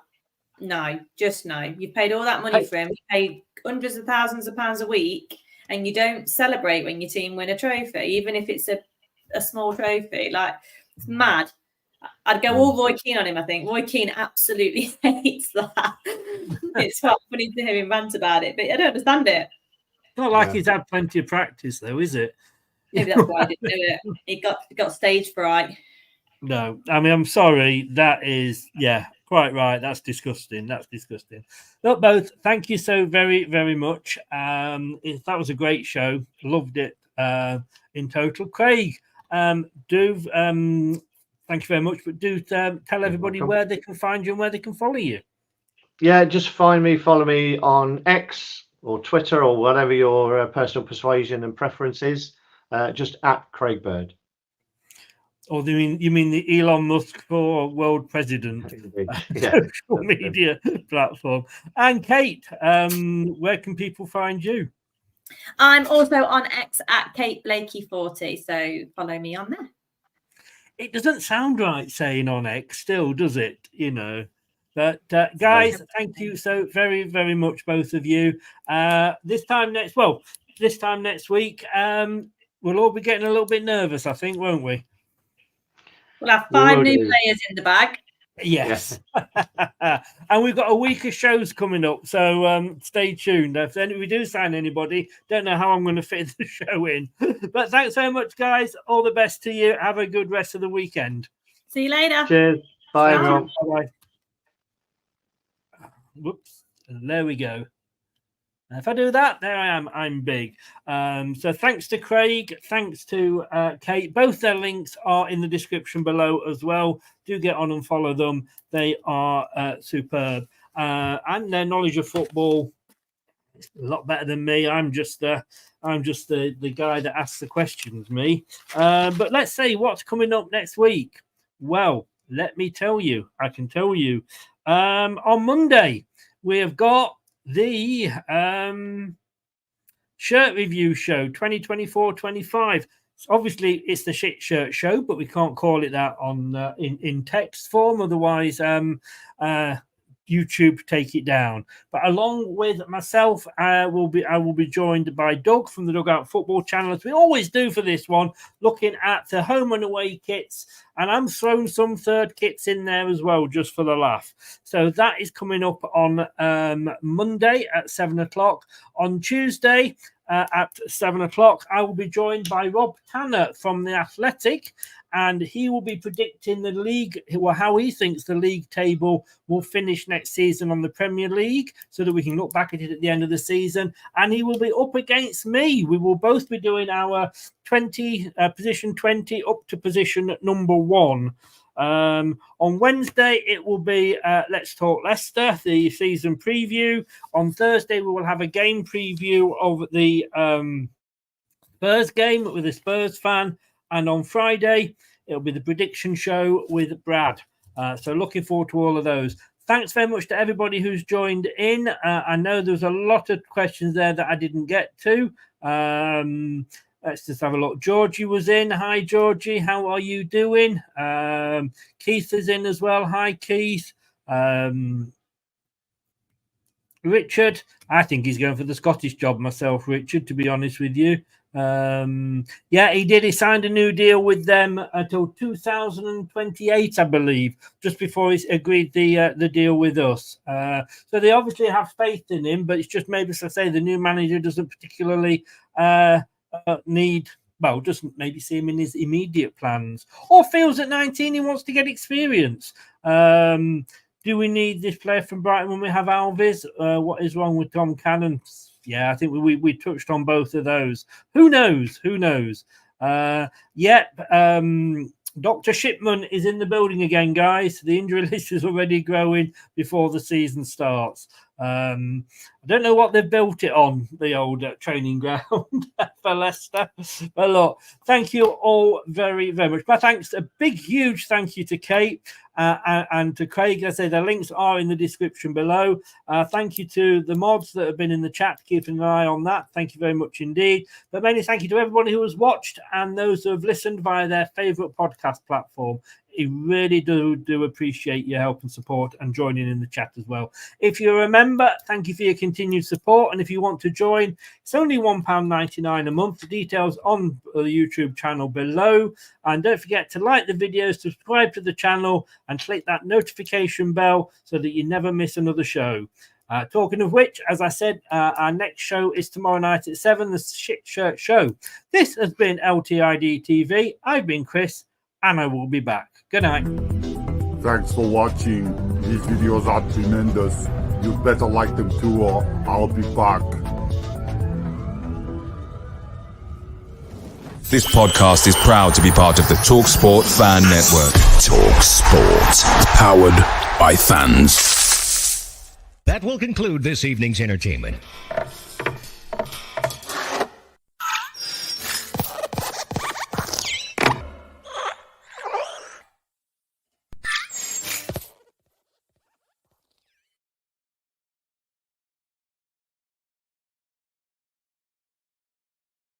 no, just no. You paid all that money for him. You paid hundreds of thousands of pounds a week, and you don't celebrate when your team win a trophy, even if it's a small trophy. Like, it's mad. I'd go all Roy Keane on him, I think. Roy Keane absolutely hates that. It's quite funny to hear him rant about it, but I don't understand it. Not like he's had plenty of practice, though, is it? Maybe that's why I didn't do it. He got stage fright. No, I mean, I'm sorry. That is, quite right. That's disgusting. Look, both, thank you so very, very much. That was a great show. Loved it in total. Craig, thank you very much, but do tell everybody where they can find you and where they can follow you. Yeah, just follow me on X or Twitter or whatever your personal persuasion and preference is. Just at Craig Bird. Or you mean the Elon Musk for world president social media platform? And Kate, where can people find you? I'm also on X at Kate Blakey40, so follow me on there. It doesn't sound right saying on X still, does it? You know. But guys, thank you so very, very much, both of you. This time next week, we'll all be getting a little bit nervous, I think, won't we? We'll have 5 new players in the bag. Yes. And we've got a week of shows coming up, so stay tuned. If we do sign anybody, don't know how I'm going to fit the show in. But thanks so much, guys. All the best to you. Have a good rest of the weekend. See you later. Cheers. Bye, everyone. Bye. Whoops. There we go. If I do that, there I am. I'm big. So thanks to Craig. Thanks to Kate. Both their links are in the description below as well. Do get on and follow them. They are superb. And their knowledge of football is a lot better than me. I'm just the guy that asks the questions, me. But let's see what's coming up next week. Well, let me tell you. I can tell you. On Monday, we have got the shirt review show 2024-25. Obviously, it's the shit shirt show, but we can't call it that on in text form. Otherwise, YouTube take it down. But along with myself, I will be joined by Doug from the Dugout Football Channel, as we always do for this one, looking at the home and away kits. And I'm throwing some third kits in there as well, just for the laugh. So that is coming up on Monday at 7 o'clock. On Tuesday at 7 o'clock, I will be joined by Rob Tanner from The Athletic, and he will be predicting the league, or how he thinks the league table will finish next season on the Premier League, so that we can look back at it at the end of the season. And he will be up against me. We will both be doing our position 20 up to position number 1. On Wednesday, it will be Let's Talk Leicester, the season preview. On Thursday, we will have a game preview of the Spurs game with a Spurs fan. And on Friday, it'll be the prediction show with Brad. So looking forward to all of those. Thanks very much to everybody who's joined in. I know there's a lot of questions there that I didn't get to. Let's just have a look. Georgie was in. Hi, Georgie. How are you doing? Keith is in as well. Hi, Keith. Richard. I think he's going for the Scottish job myself, Richard, to be honest with you. Yeah, he did. He signed a new deal with them until 2028, I believe, just before he agreed the deal with us. So they obviously have faith in him, but it's just maybe, as I say, the new manager doesn't particularly doesn't maybe see him in his immediate plans, or feels at 19 he wants to get experience. Do we need this player from Brighton when we have Alves? What is wrong with Tom Cannon? Yeah, I think we touched on both of those. Who knows? Dr. Shipman is in the building again, guys. The injury list is already growing before the season starts. I don't know what they've built it on, the old training ground for Leicester. But look, thank you all very, very much. My thanks, a big, huge thank you to Kate and to Craig. As I say, the links are in the description below. Thank you to the mods that have been in the chat, keeping an eye on that. Thank you very much indeed. But mainly thank you to everybody who has watched and those who have listened via their favourite podcast platform. I really do appreciate your help and support and joining in the chat as well. If you're a member, thank you for your continued support. And if you want to join, it's only £1.99 a month. The details on the YouTube channel below. And don't forget to like the videos, subscribe to the channel, and click that notification bell so that you never miss another show. Talking of which, as I said, our next show is tomorrow night at 7, the Shit Shirt Show. This has been LTID TV. I've been Chris, and I will be back. Good night. Thanks for watching. These videos are tremendous. You better like them too, or I'll be back. This podcast is proud to be part of the TalkSport Fan Network. TalkSport. Powered by fans. That will conclude this evening's entertainment.